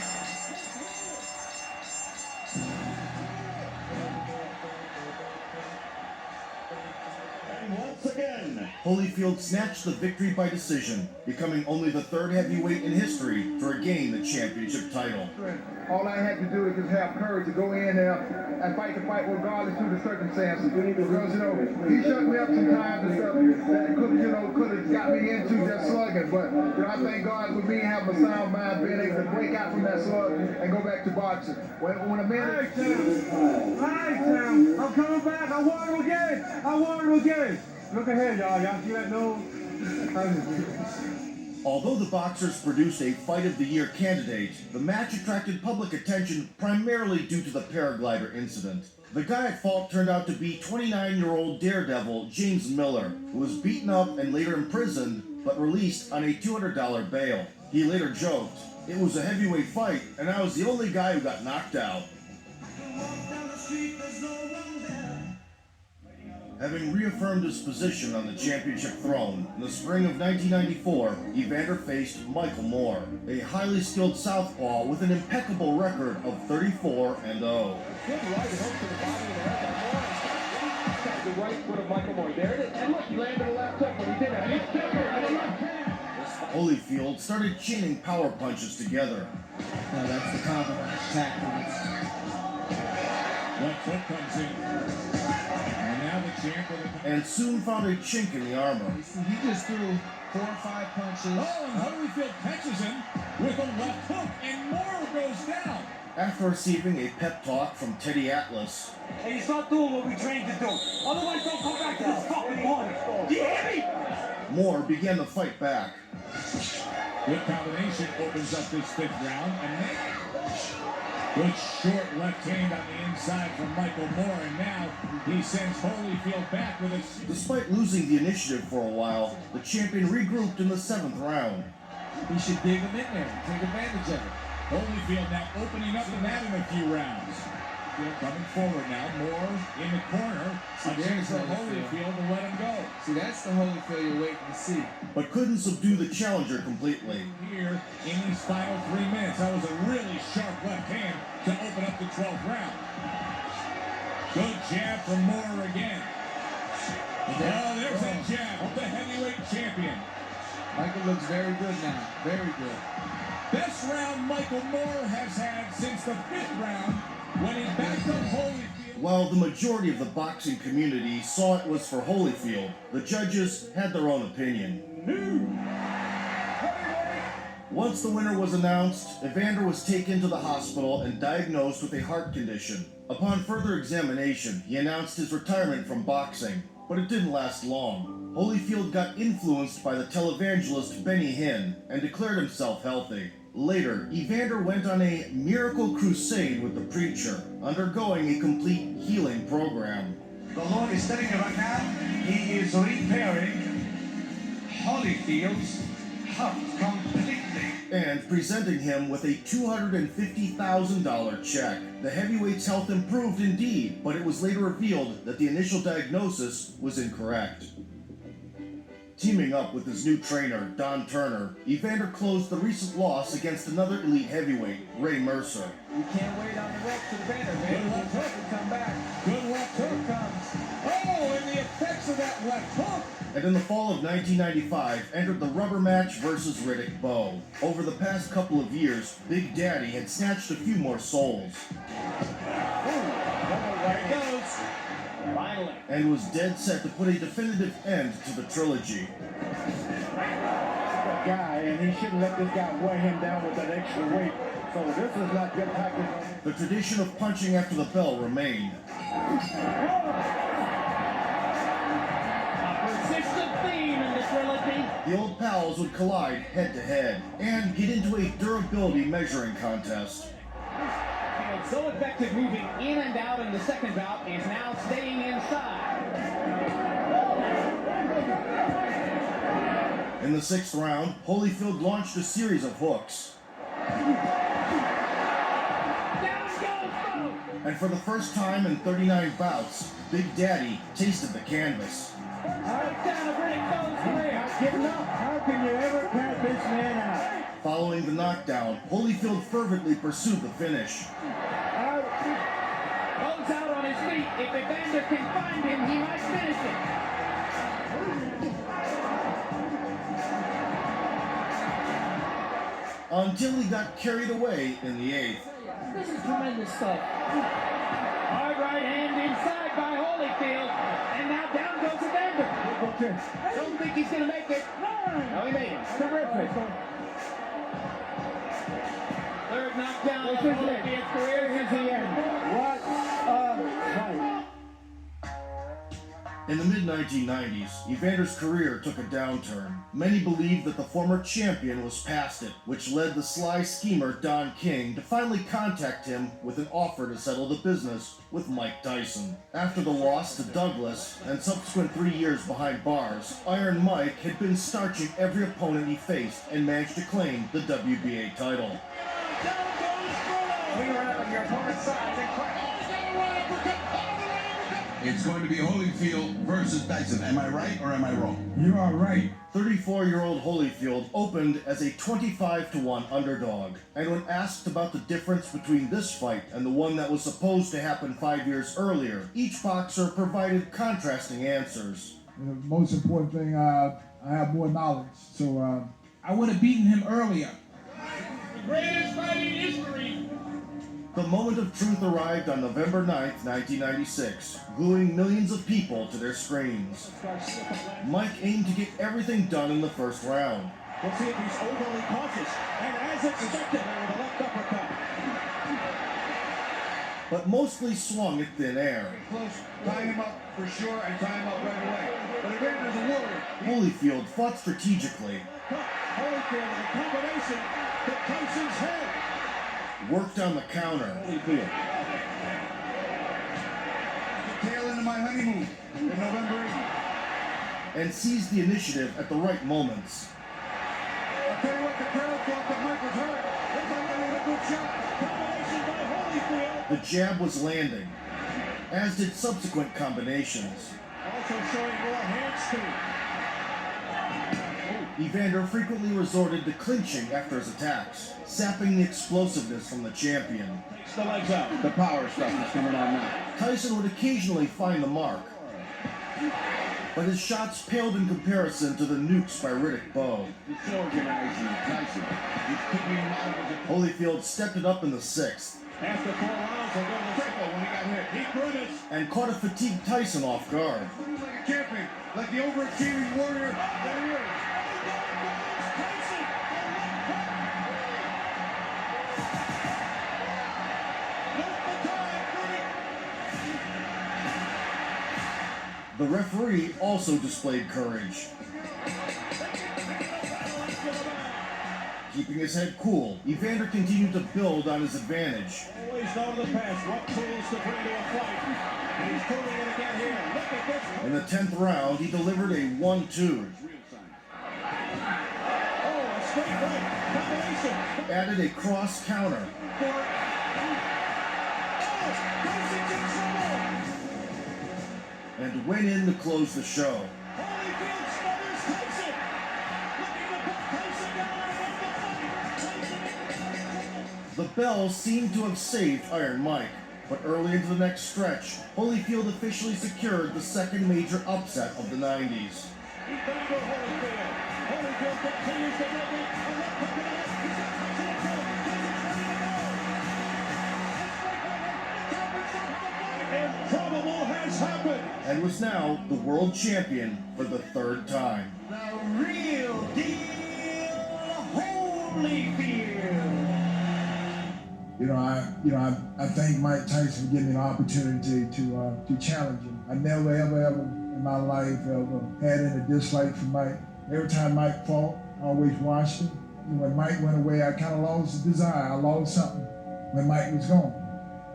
And once again, Holyfield snatched the victory by decision, becoming only the 3rd heavyweight in history to regain the championship title. All I had to do is just have courage to go in there and fight the fight regardless of the circumstances. Because, he shut me up sometimes and stuff that could have got me into just slugging. But, I thank God with me having a sound mind, being able to break out from that slug and go back to boxing. When a man... Hey, Tim, I'm coming back. I want him again. Look ahead, y'all. Y'all see that nose? Although the boxers produced a Fight of the Year candidate, the match attracted public attention primarily due to the paraglider incident. The guy at fault turned out to be 29-year-old daredevil James Miller, who was beaten up and later imprisoned, but released on a $200 bail. He later joked, "It was a heavyweight fight, and I was the only guy who got knocked out." Having reaffirmed his position on the championship throne, in the spring of 1994, Evander faced Michael Moore, a highly skilled southpaw with an impeccable record of 34-0. Good right hook to the body of the right foot of Michael Moore. There it is. And look, he landed a left hook when he did it. He's different and a left hand. Holyfield started chaining power punches together. Now that's the compromise tactics. left foot comes in. And now the champ with a... And soon found a chink in the armor. He just threw 4 or 5 punches. Oh, and Holyfield catches him with a left hook, and Moore goes down. After receiving a pep talk from Teddy Atlas, Hey, start doing what we trained to do. Otherwise, don't come back to this fucking morning. Do you hear me? Moore began to fight back. Good combination opens up this 5th round, and then good short left hand on the inside from Michael Moore, and now he sends Holyfield back with a... Despite losing the initiative for a while, the champion regrouped in the 7th round. He should dig him in there, take advantage of it. Holyfield now opening up the mat in a few rounds. Coming forward now, Moore in the corner. A chance for Holyfield to let him go. See, that's the Holyfield you're waiting to see. But couldn't subdue the challenger completely. Here in these final 3 minutes, that was a really sharp left hand to open up the 12th round. Good jab from Moore again. Well, there's that jab of the heavyweight champion. Michael looks very good now. Very good. Best round Michael Moore has had since the 5th round when he backed up Holyfield. While the majority of the boxing community saw it was for Holyfield, the judges had their own opinion. Once the winner was announced, Evander was taken to the hospital and diagnosed with a heart condition. Upon further examination, he announced his retirement from boxing, but it didn't last long. Holyfield got influenced by the televangelist Benny Hinn and declared himself healthy. Later, Evander went on a miracle crusade with the preacher, undergoing a complete healing program. The Lord is telling you right now, He is repairing Holyfield's heart completely. And presenting him with a $250,000 check. The heavyweight's health improved indeed, but it was later revealed that the initial diagnosis was incorrect. Teaming up with his new trainer, Don Turner, Evander closed the recent loss against another elite heavyweight, Ray Mercer. You can't wait on the ropes to Evander, man. Good left hook. Come back. Good left hook comes. Oh, and the effects of that left hook. And in the fall of 1995, entered the rubber match versus Riddick Bowe. Over the past couple of years, Big Daddy had snatched a few more souls. There he goes. Finally. And was dead set to put a definitive end to the trilogy. Guy, and he shouldn't let this guy weigh him down with that extra weight. So this is not good practice. The tradition of punching after the bell remained. Consistent theme in the trilogy. The old pals would collide head to head and get into a durability measuring contest. And so effective moving in and out in the second bout is now staying inside. In the 6th round, Holyfield launched a series of hooks. And for the first time in 39 bouts, Big Daddy tasted the canvas. How can you ever count this man out? Following the knockdown, Holyfield fervently pursued the finish. Goes out on his feet. If Evander can find him, he might finish it. Until he got carried away in the 8th. This is tremendous stuff. Hard right hand inside by Holyfield. And now down goes Evander. Don't think he's going to make it. No, he made it. Terrific. Third knockdown of Holyfield's career. Here's the end. What a fight. In the mid-1990s, Evander's career took a downturn. Many believed that the former champion was past it, which led the sly schemer Don King to finally contact him with an offer to settle the business with Mike Tyson. After the loss to Douglas and subsequent 3 years behind bars, Iron Mike had been starching every opponent he faced and managed to claim the WBA title. We are on your opponent's side. It's going to be Holyfield versus Tyson. Am I right or am I wrong? You are right. 34-year-old Holyfield opened as a 25-1 underdog, and when asked about the difference between this fight and the one that was supposed to happen 5 years earlier, each boxer provided contrasting answers. The most important thing, I have more knowledge, so I would have beaten him earlier. The greatest fight in history. The moment of truth arrived on November 9th, 1996, gluing millions of people to their screens. Mike aimed to get everything done in the first round. We'll see if he's overly cautious. And as expected, with a left uppercut. but mostly swung at thin air. Close, tie him up for sure, and tie him up right away. But Evander's a warrior. Holyfield fought strategically, Holyfield with a combination to Tyson's head. worked on the counter, Holyfield. The tail end of my honeymoon in November 8th. and seized the initiative at the right moments. I'll tell you what, the crowd thought that Mike was hurt. Looks like they made a good shot. Combination by Holyfield. The jab was landing, as did subsequent combinations. Also showing more hand speed. Evander frequently resorted to clinching after his attacks, sapping the explosiveness from the champion. Takes the legs out. The power stuff is coming on now. Tyson would occasionally find the mark, but his shots paled in comparison to the nukes by Riddick Bowe. Disorganizing Tyson. He could be modeled as a Holyfield stepped it up in the sixth, after 4 rounds, he'll go to the triple when he got hit. He grimaced. and caught a fatigued Tyson off guard. Like a champion, like the overachieving warrior that he is. The referee also displayed courage. Keeping his head cool, Evander continued to build on his advantage. Always know the past, what tools to bring to a fight. And he's proving it again here. Look at this. In the 10th round, he delivered a 1-2, Oh, a straight right. Combination. added a cross counter, Tyson's in trouble. and went in to close the show. Holyfield smothers Tyson. Looking to put Tyson down and win the fight. The bell seemed to have saved Iron Mike, but early into the next stretch, Holyfield officially secured the second major upset of the 90s. Evander Holyfield. Holyfield continues to make it. A left hook to the head. He's got Tyson in trouble. Improbable has happened. And was now the world champion for the third time. The real deal Holyfield. I thank Mike Tyson for giving me the opportunity to challenge him. I never, ever in my life ever had any dislike for Mike. Every time Mike fought, I always watched him. And when Mike went away, I kind of lost the desire. I lost something when Mike was gone.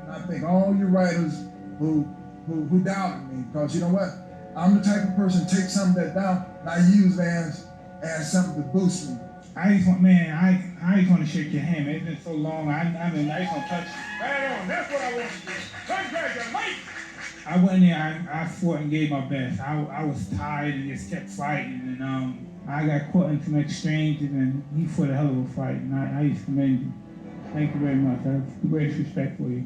And I think all you writers who doubted me, because you know what? I'm the type of person to take something that's down and I use it as something to boost me. I just want to shake your hand, man. It's been so long. I just want to touch you. Right on. That's what I want to do. Congratulations, Mike. I went in there, I fought and gave my best. I was tired and just kept fighting. And I got caught in some exchanges, and he fought a hell of a fight. And I just commend you. Thank you very much. I have the greatest respect for you.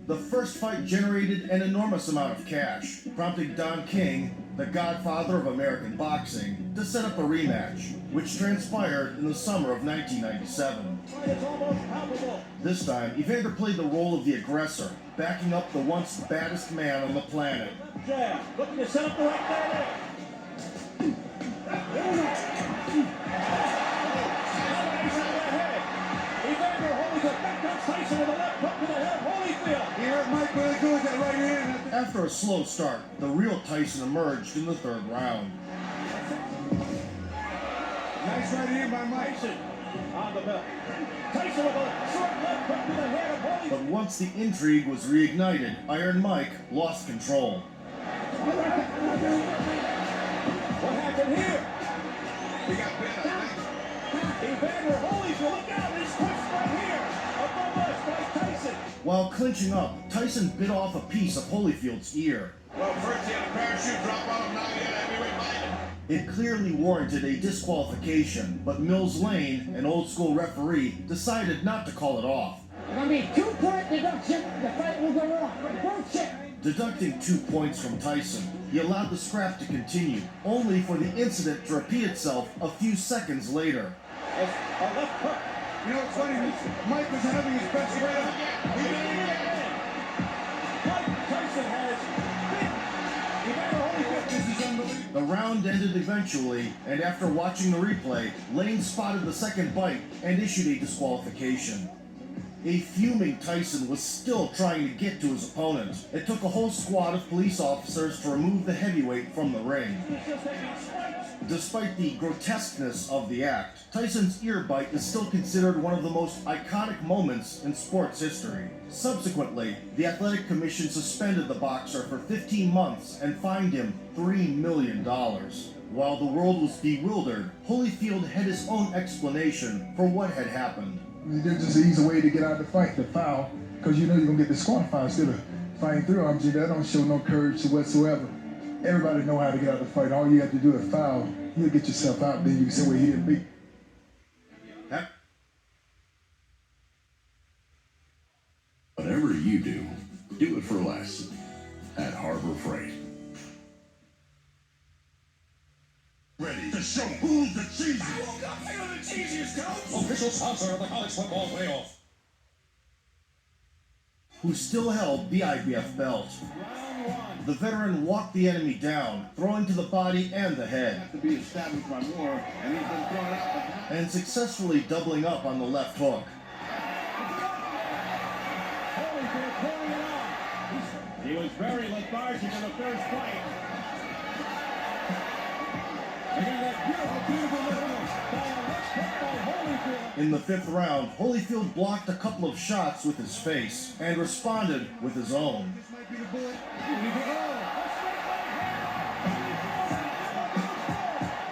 The first fight generated an enormous amount of cash, prompting Don King, the godfather of American boxing, to set up a rematch, which transpired in the summer of 1997. It's almost palpable. This time, Evander played the role of the aggressor, backing up the once baddest man on the planet. Jab. Looking to set up the right there. Evander Holyfield back up Tyson with a left hook to the head. Holyfield. He hurt Mike really good with that right hand. After a slow start, the real Tyson emerged in the third round. Nice right hand by Mike. Tyson on the belt. Tyson with a short left hook to the head of Holyfield. But once the intrigue was reignited, Iron Mike lost control. What happened here? He got bit, I think. Evander Holyfield, look out, he's pushed right here. Above us by Tyson. While clinching up, Tyson bit off a piece of Holyfield's ear. Well, first he had a parachute drop on him, now he had a heavyweight bite. It clearly warranted a disqualification, but Mills Lane, an old-school referee, decided not to call it off. It's gonna be 2-point deduction. The fight will go on. Bullshit. Deducting 2 points from Tyson, he allowed the scrap to continue, only for the incident to repeat itself a few seconds later. A left hook. You know what's funny? Mike was having his best He round. did it again. Mike Tyson has bit Evander Holyfield. This is unbelievable. The round ended eventually, and after watching the replay, Lane spotted the second bite and issued a disqualification. A fuming Tyson was still trying to get to his opponent. It took a whole squad of police officers to remove the heavyweight from the ring. Despite the grotesqueness of the act, Tyson's ear bite is still considered one of the most iconic moments in sports history. Subsequently, the Athletic Commission suspended the boxer for 15 months and fined him $3 million. While the world was bewildered, Holyfield had his own explanation for what had happened. There's just an easy way to get out of the fight, the foul, because you know you're going to get disqualified instead of fighting through arms. That don't show no courage whatsoever. Everybody know how to get out of the fight. All you have to do is foul. You'll get yourself out, then you can say, well, he didn't beat. Whatever you do it for less at Harbor Freight. Ready to show who's the cheesiest. I woke up feeling the cheesiest, coach. Official sponsor of the college football playoff. Who still held the IBF belt. The veteran walked the enemy down, throwing to the body and the head, To be established by Moore, and he's been thrown out. and successfully doubling up on the left hook. Holyfield pulling it on. He was very lethargic in the first fight. Again, that beautiful movement by a left hook by Holyfield. In the fifth round, Holyfield blocked a couple of shots with his face and responded with his own. This might be the bullet.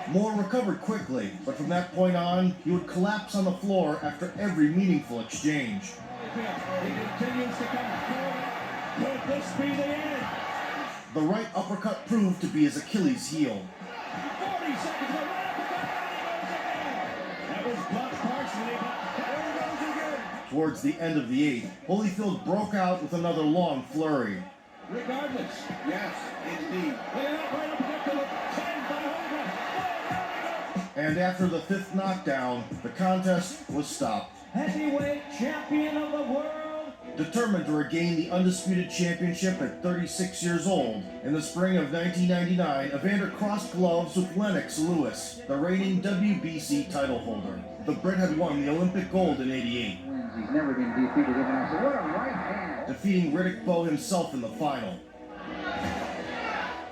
Moore recovered quickly, but from that point on, he would collapse on the floor after every meaningful exchange. He continues to come forward. Could this be the end? The right uppercut proved to be his Achilles heel. 40 seconds. The right uppercut. That was blocked partially, but there he goes again. Towards the end of the eighth, Holyfield broke out with another long flurry. Regardless. Yes, indeed. Right uppercut to the 10 by Holyfield. And after the fifth knockdown, the contest was stopped. Heavyweight champion of the world. Determined to regain the undisputed championship at 36 years old, in the spring of 1999, Evander crossed gloves with Lennox Lewis, the reigning WBC title holder. The Brit had won the Olympic gold in '88. He's never been defeated. Even I said, what a right hand. Defeating Riddick Bowe himself in the final,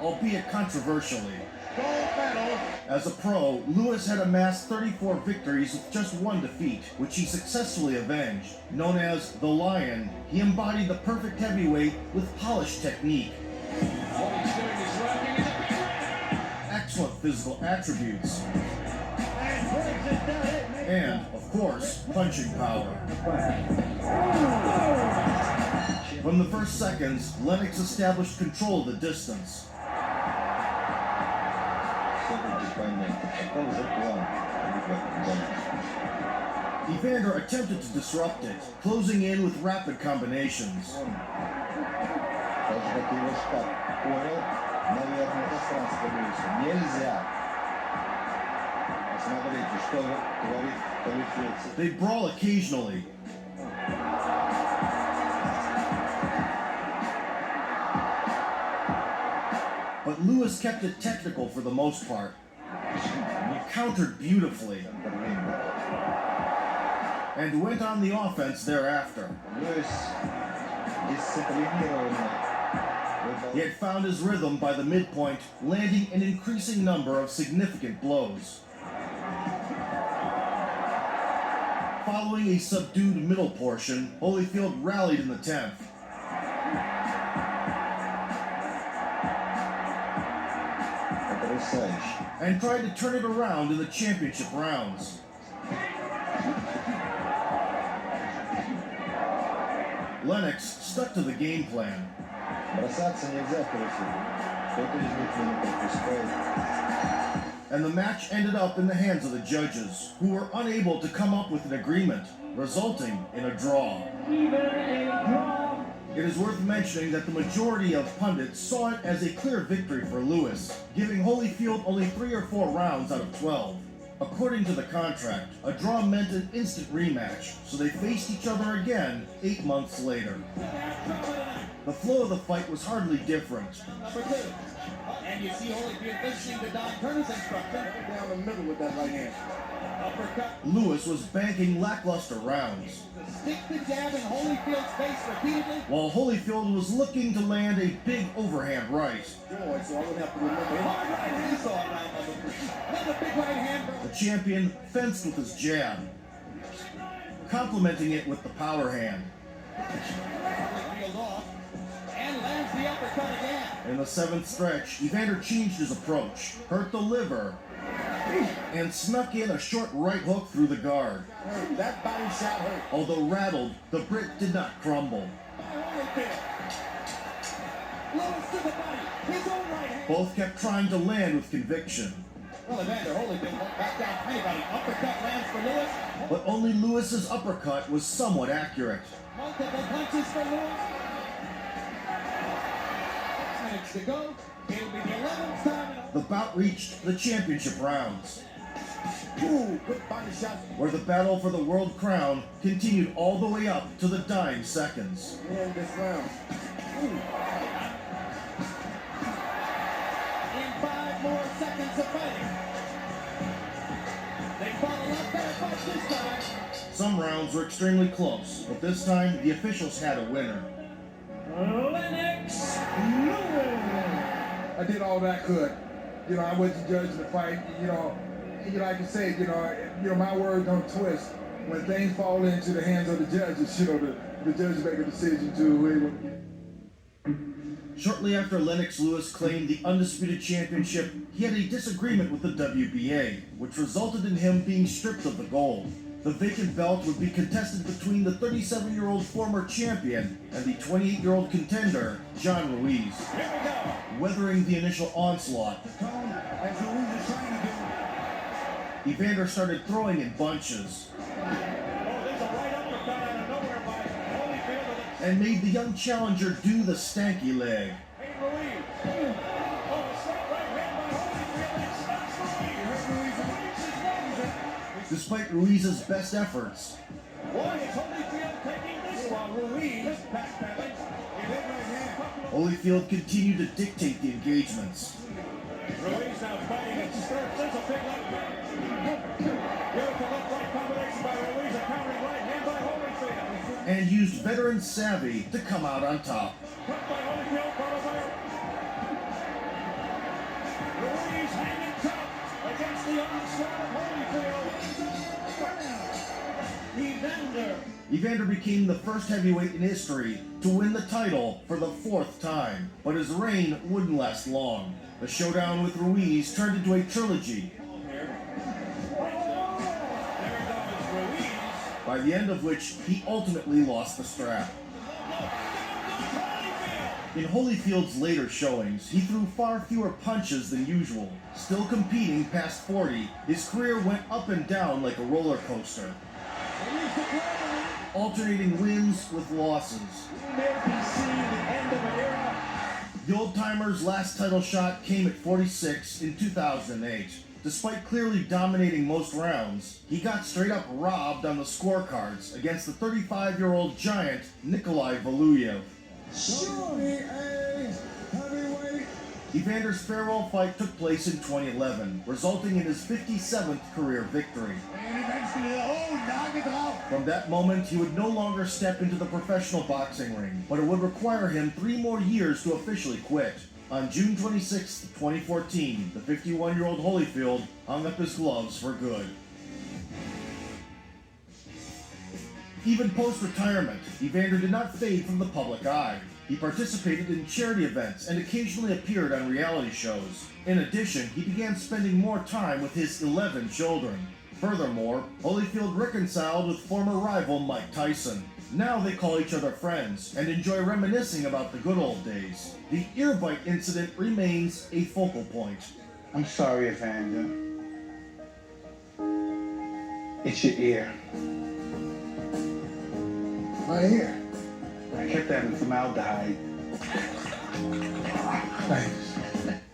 albeit controversially. Gold medal. As a pro, Lewis had amassed 34 victories with just one defeat, which he successfully avenged. Known as the Lion, he embodied the perfect heavyweight with polished technique, What he's doing is rocking in the excellent physical attributes, and brings it down. and, of course, punching power. From the first seconds, Lennox established control of the distance. Evander attempted to disrupt it, closing in with rapid combinations. They brawl occasionally. But Lewis kept it technical for the most part. He countered beautifully and went on the offense thereafter. He had found his rhythm by the midpoint, landing an increasing number of significant blows. Following a subdued middle portion, Holyfield rallied in the 10th. And tried to turn it around in the championship rounds. Lennox stuck to the game plan. And the match ended up in the hands of the judges, who were unable to come up with an agreement, resulting in a draw. It is worth mentioning that the majority of pundits saw it as a clear victory for Lewis, giving Holyfield only 3 or 4 rounds out of 12. According to the contract, a draw meant an instant rematch, so they faced each other again 8 months later. The flow of the fight was hardly different. Number 2. And you see Holyfield listening to Don Turner's instruction. Down the middle with that right hand. uppercut. Lewis was banking lackluster rounds, Stick the jab in Holyfield's face repeatedly. while Holyfield was looking to land a big overhand right. Boy, so I would have to remember. Hard right hand saw round number 3. Another big right hand. The champion fenced with his jab, complementing it with the power hand. Holyfield off and lands the uppercut again. In the 7th stretch, Evander changed his approach, hurt the liver, and snuck in a short right hook through the guard. That body shot hurt. Although rattled, the Brit did not crumble. Holyfield. Lewis to the body. His own right hand. Both kept trying to land with conviction, Well, Evander Holyfield won't back down from anybody. Uppercut lands for Lewis. but only Lewis's uppercut was somewhat accurate. Multiple punches for Lewis. 6 minutes to go. It'll be the 11th time. The bout reached the championship rounds, Ooh, good body shot. where the battle for the world crown continued all the way up to the dying seconds. In this round. Ooh. In 5 more seconds of fighting. They fought a lot better fight this time. Some rounds were extremely close, but this time the officials had a winner. Lennox Lewis. I did all that I could. You know, I wasn't judging the fight. You know, like you say, my words don't twist. When things fall into the hands of the judges, the judges make a decision to. Shortly after Lennox Lewis claimed the undisputed championship, he had a disagreement with the WBA, which resulted in him being stripped of the gold. The vacant belt would be contested between the 37-year-old former champion and the 28-year-old contender, John Ruiz. Here we go. Weathering the initial onslaught, As Ruiz is trying to do. Evander started throwing in bunches Oh, there's a right uppercut out of nowhere by Holyfield. and made the young challenger do the stanky leg. Hey, Ruiz. Oh, a straight right hand by Holyfield. It stops Ruiz. You heard Ruiz. Ruiz is losing. Despite Ruiz's best efforts, Boy, is Holyfield taking this while Ruiz backpedaling. He hit right hand. Holyfield continued to dictate the engagements Ruiz now fighting at start. There's a big left hand. Beautiful left-right combination by Ruiz. A countering right hand by Holyfield. and used veteran savvy to come out on top. Cut by Holyfield, followed by Ruiz hanging tough against the onslaught of Holyfield. Evander. Evander became the first heavyweight in history to win the title for the 4th time, but his reign wouldn't last long. The showdown with Ruiz turned into a trilogy, by the end of which he ultimately lost the strap. In Holyfield's later showings, he threw far fewer punches than usual. Still competing past 40, his career went up and down like a roller coaster, alternating wins with losses. The old-timer's last title shot came at 46 in 2008. Despite clearly dominating most rounds, he got straight up robbed on the scorecards against the 35-year-old giant Nikolai Valuyev. Evander's farewell fight took place in 2011, resulting in his 57th career victory. From that moment, he would no longer step into the professional boxing ring, but it would require him 3 more years to officially quit. On June 26, 2014, the 51-year-old Holyfield hung up his gloves for good. Even post-retirement, Evander did not fade from the public eye. He participated in charity events and occasionally appeared on reality shows. In addition, he began spending more time with his 11 children. Furthermore, Holyfield reconciled with former rival Mike Tyson. Now they call each other friends and enjoy reminiscing about the good old days. The ear bite incident remains a focal point. I'm sorry, Evander. It's your ear. My ear. I kept that in formaldehyde. Thanks.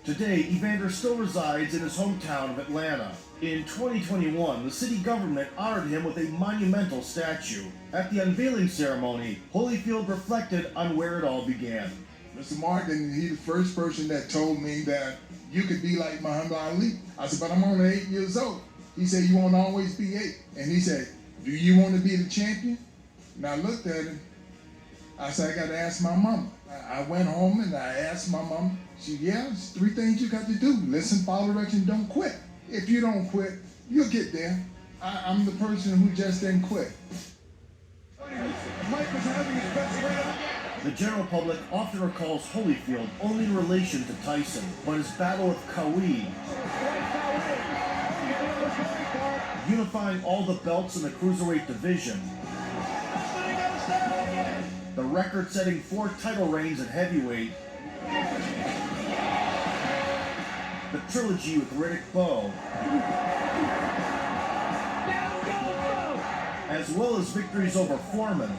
Today, Evander still resides in his hometown of Atlanta. In 2021, the city government honored him with a monumental statue. At the unveiling ceremony, Holyfield reflected on where it all began. Mr. Martin, he's the first person that told me that you could be like Muhammad Ali. I said, but I'm only 8 years old. He said, you won't always be 8. And he said, do you want to be the champion? And I looked at him. I said, I got to ask my mama. I went home and I asked my mama. She, yeah, it's 3 things you got to do. Listen, follow direction, don't quit. If you don't quit, you'll get there. I'm the person who just didn't quit. Mike was having his best run again. The general public often recalls Holyfield only in relation to Tyson, but his battle with Kauai, unifying all the belts in the cruiserweight division, the record-setting 4 title reigns at heavyweight, the trilogy with Riddick Bowe, as well as victories over Foreman,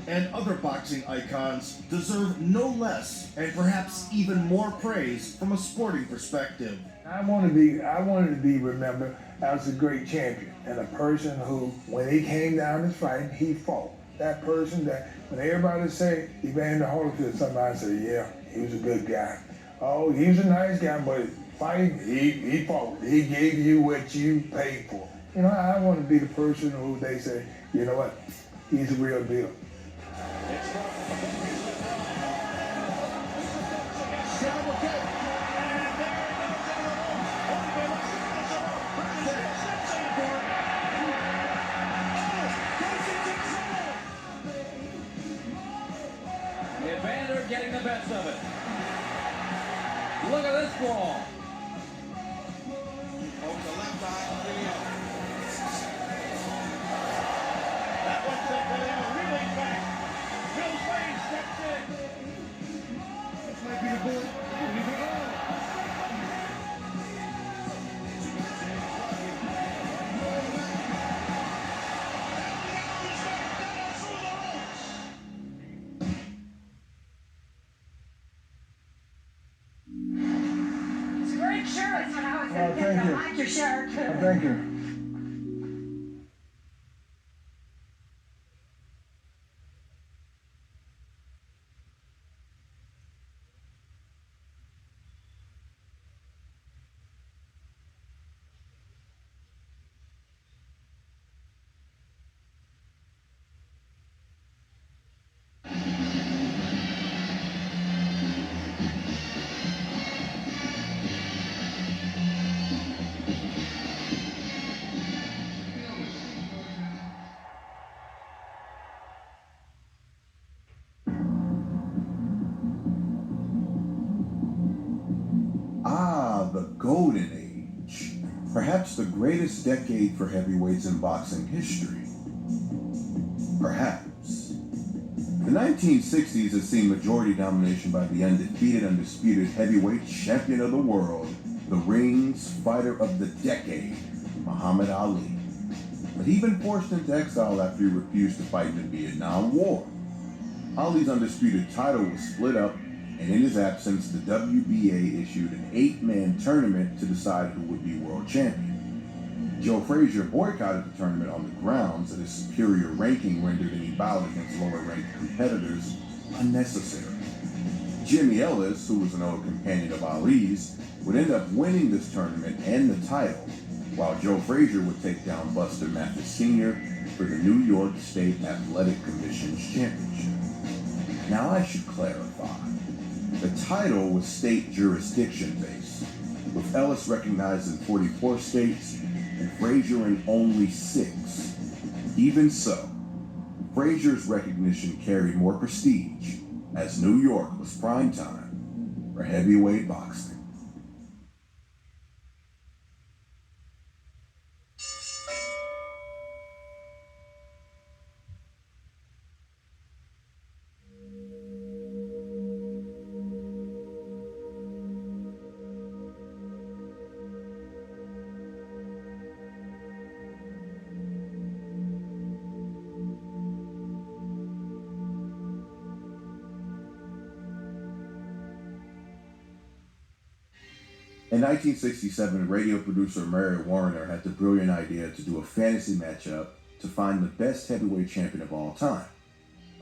and other boxing icons deserve no less and perhaps even more praise from a sporting perspective. I wanted to be remembered as a great champion and a person who, when he came down to fight, he fought. That person that when everybody say Evander Holyfield, somebody say, yeah, he was a good guy. Oh, he was a nice guy, but fighting, he fought. He gave you what you paid for. You know, I want to be the person who they say, you know what, he's a real deal. Evander getting the best of it. Look at this ball. Over the left eye, Video. That one sent Video really back. Bill Wayne steps in. This might be the bullet. It's a great shirt. That's what I was thinking. Thank you. I like your shirt. Thank you. The Golden Age, perhaps the greatest decade for heavyweights in boxing history. Perhaps. The 1960s has seen majority domination by the undisputed heavyweight champion of the world, the ring's fighter of the decade, Muhammad Ali. But he'd been forced into exile after he refused to fight in the Vietnam War. Ali's undisputed title was split up, and in his absence, the WBA issued an 8-man tournament to decide who would be world champion. Joe Frazier boycotted the tournament on the grounds that his superior ranking rendered any bout against lower-ranked competitors unnecessary. Jimmy Ellis, who was an old companion of Ali's, would end up winning this tournament and the title, while Joe Frazier would take down Buster Mathis Sr. for the New York State Athletic Commission's championship. Now I should clarify. The title was state jurisdiction-based, with Ellis recognized in 44 states and Frazier in only 6. Even so, Frazier's recognition carried more prestige, as New York was prime time for heavyweight boxing. In 1967, radio producer Mary Warner had the brilliant idea to do a fantasy matchup to find the best heavyweight champion of all time.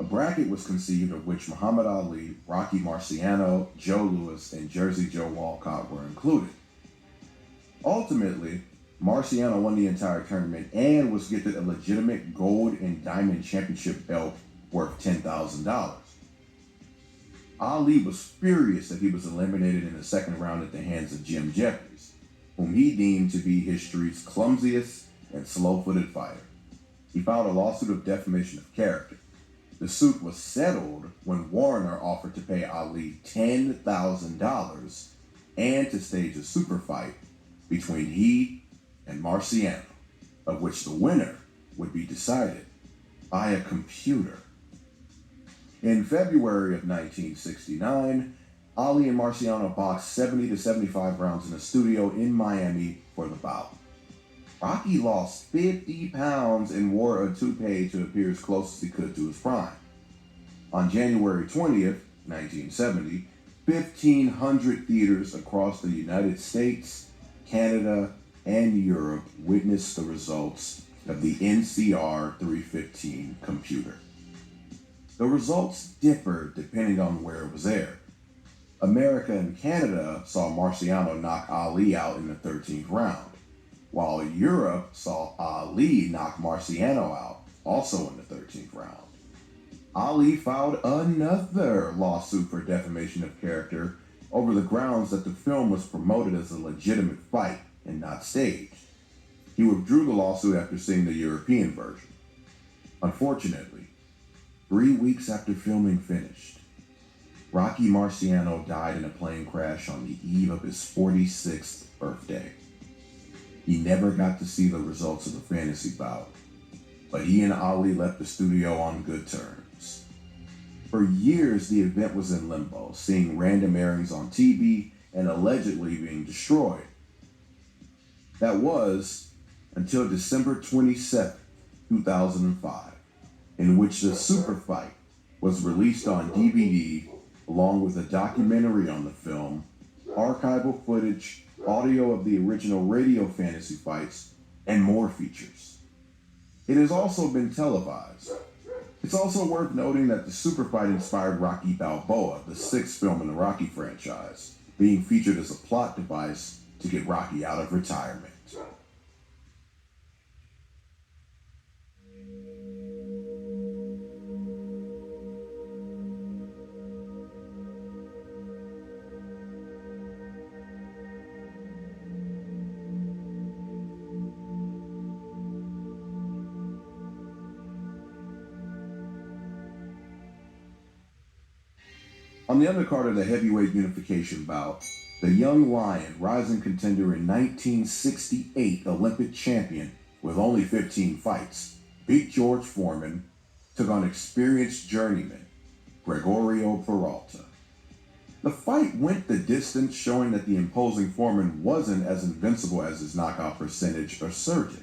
A bracket was conceived of which Muhammad Ali, Rocky Marciano, Joe Louis, and Jersey Joe Walcott were included. Ultimately, Marciano won the entire tournament and was gifted a legitimate gold and diamond championship belt worth $10,000. Ali was furious that he was eliminated in the second round at the hands of Jim Jeffries, whom he deemed to be history's clumsiest and slow-footed fighter. He filed a lawsuit of defamation of character. The suit was settled when Warner offered to pay Ali $10,000 and to stage a super fight between he and Marciano, of which the winner would be decided by a computer. In February of 1969, Ali and Marciano boxed 70 to 75 rounds in a studio in Miami for the bout. Rocky lost 50 pounds and wore a toupee to appear as close as he could to his prime. On January 20th, 1970, 1,500 theaters across the United States, Canada, and Europe witnessed the results of the NCR 315 computer. The results differed depending on where it was aired. America and Canada saw Marciano knock Ali out in the 13th round, while Europe saw Ali knock Marciano out, also in the 13th round. Ali filed another lawsuit for defamation of character over the grounds that the film was promoted as a legitimate fight and not staged. He withdrew the lawsuit after seeing the European version. Unfortunately, 3 weeks after filming finished, Rocky Marciano died in a plane crash on the eve of his 46th birthday. He never got to see the results of the fantasy bout, but he and Ali left the studio on good terms. For years, the event was in limbo, seeing random airings on TV and allegedly being destroyed. That was until December 27, 2005, in which the super fight was released on DVD along with a documentary on the film, archival footage, audio of the original radio fantasy fights, and more features. It has also been televised. It's also worth noting that the super fight inspired Rocky Balboa, the sixth film in the Rocky franchise, being featured as a plot device to get Rocky out of retirement. On the undercard of the heavyweight unification bout, the young lion, rising contender and 1968 Olympic champion with only 15 fights, Big George Foreman, took on experienced journeyman Gregorio Peralta. The fight went the distance, showing that the imposing Foreman wasn't as invincible as his knockout percentage asserted.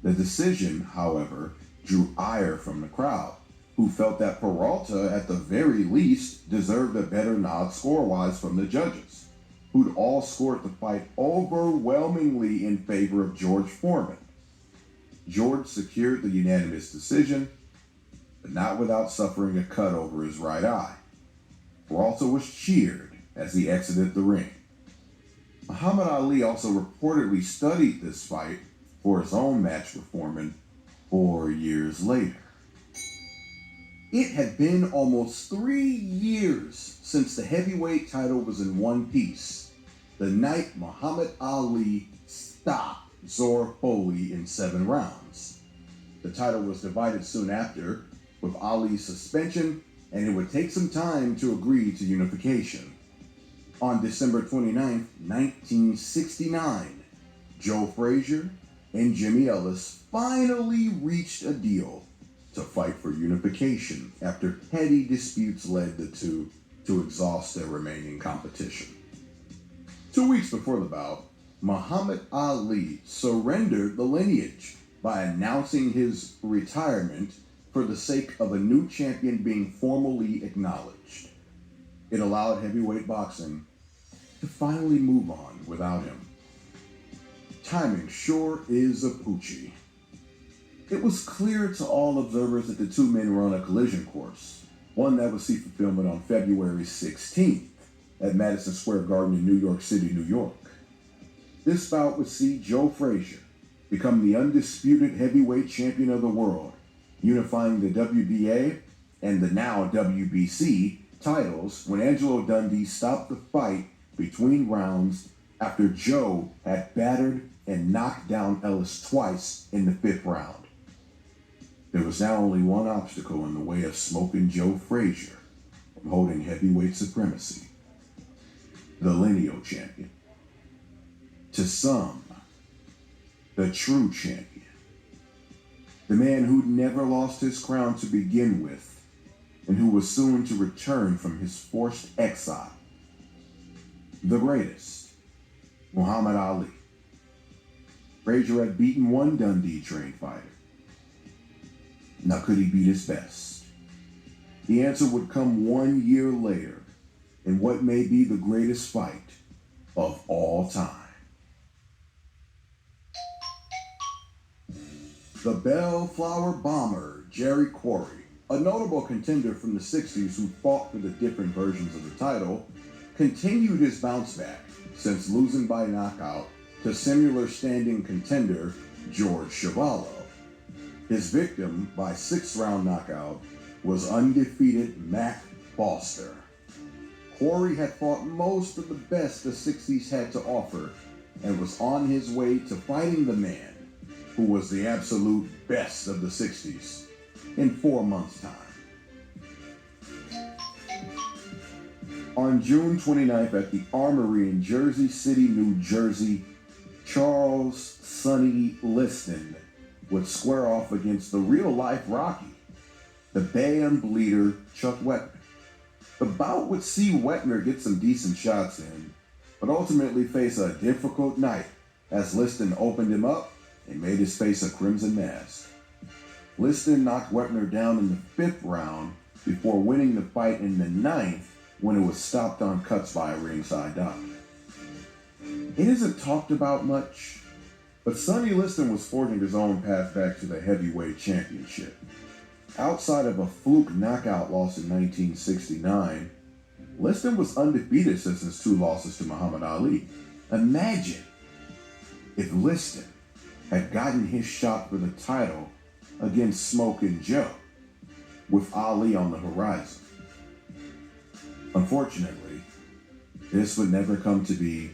The decision, however, drew ire from the crowd, who felt that Peralta, at the very least, deserved a better nod score-wise from the judges, who'd all scored the fight overwhelmingly in favor of George Foreman. George secured the unanimous decision, but not without suffering a cut over his right eye. Peralta was cheered as he exited the ring. Muhammad Ali also reportedly studied this fight for his own match with Foreman 4 years later. It had been almost 3 years since the heavyweight title was in one piece, the night Muhammad Ali stopped Zora Foley in 7 rounds. The title was divided soon after, with Ali's suspension, and it would take some time to agree to unification. On December 29, 1969, Joe Frazier and Jimmy Ellis finally reached a deal to fight for unification after petty disputes led the two to exhaust their remaining competition. 2 weeks before the bout, Muhammad Ali surrendered the lineage by announcing his retirement for the sake of a new champion being formally acknowledged. It allowed heavyweight boxing to finally move on without him. Timing sure is a poochie. It was clear to all observers that the two men were on a collision course, one that would see fulfillment on February 16th at Madison Square Garden in New York City, New York. This bout would see Joe Frazier become the undisputed heavyweight champion of the world, unifying the WBA and the now WBC titles when Angelo Dundee stopped the fight between rounds after Joe had battered and knocked down Ellis twice in the 5th round. There was now only one obstacle in the way of smoking Joe Frazier from holding heavyweight supremacy: the lineal champion. To some, the true champion. The man who'd never lost his crown to begin with, and who was soon to return from his forced exile. The greatest, Muhammad Ali. Frazier had beaten one Dundee-trained fighter. Now, could he beat his best? The answer would come 1 year later in what may be the greatest fight of all time. The Bellflower Bomber, Jerry Quarry, a notable contender from the 60s who fought for the different versions of the title, continued his bounce back since losing by knockout to similar standing contender George Chuvalo. His victim by 6th round knockout was undefeated Mac Foster. Quarry had fought most of the best the 60s had to offer and was on his way to fighting the man who was the absolute best of the 60s in 4 months' time. On June 29th at the Armory in Jersey City, New Jersey, Charles "Sonny" Liston would square off against the real-life Rocky, the band bleeder Chuck Wetner. The bout would see Wetner get some decent shots in, but ultimately face a difficult night as Liston opened him up and made his face a crimson mask. Liston knocked Wetner down in the 5th round before winning the fight in the 9th when it was stopped on cuts by a ringside doctor. It isn't talked about much, but Sonny Liston was forging his own path back to the heavyweight championship. Outside of a fluke knockout loss in 1969, Liston was undefeated since his 2 losses to Muhammad Ali. Imagine if Liston had gotten his shot for the title against Smokin' Joe, with Ali on the horizon. Unfortunately, this would never come to be,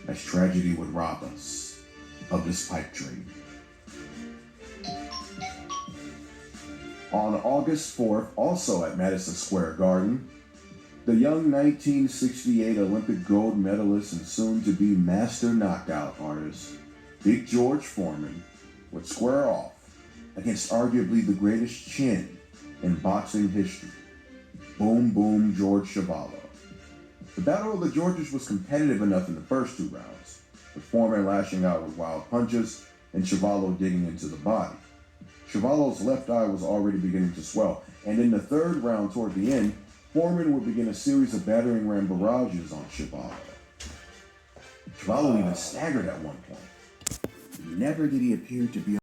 as tragedy would rob us of this pipe dream. On August 4th, also at Madison Square Garden, the young 1968 Olympic gold medalist and soon-to-be master knockout artist, Big George Foreman, would square off against arguably the greatest chin in boxing history, Boom Boom George Chuvalo. The Battle of the Georges was competitive enough in the first 2 rounds, with Foreman lashing out with wild punches and Chuvalo digging into the body. Chuvalo's left eye was already beginning to swell, and in the 3rd round toward the end, Foreman would begin a series of battering ram barrages on Chuvalo. Chuvalo even staggered at one point. Never did he appear to be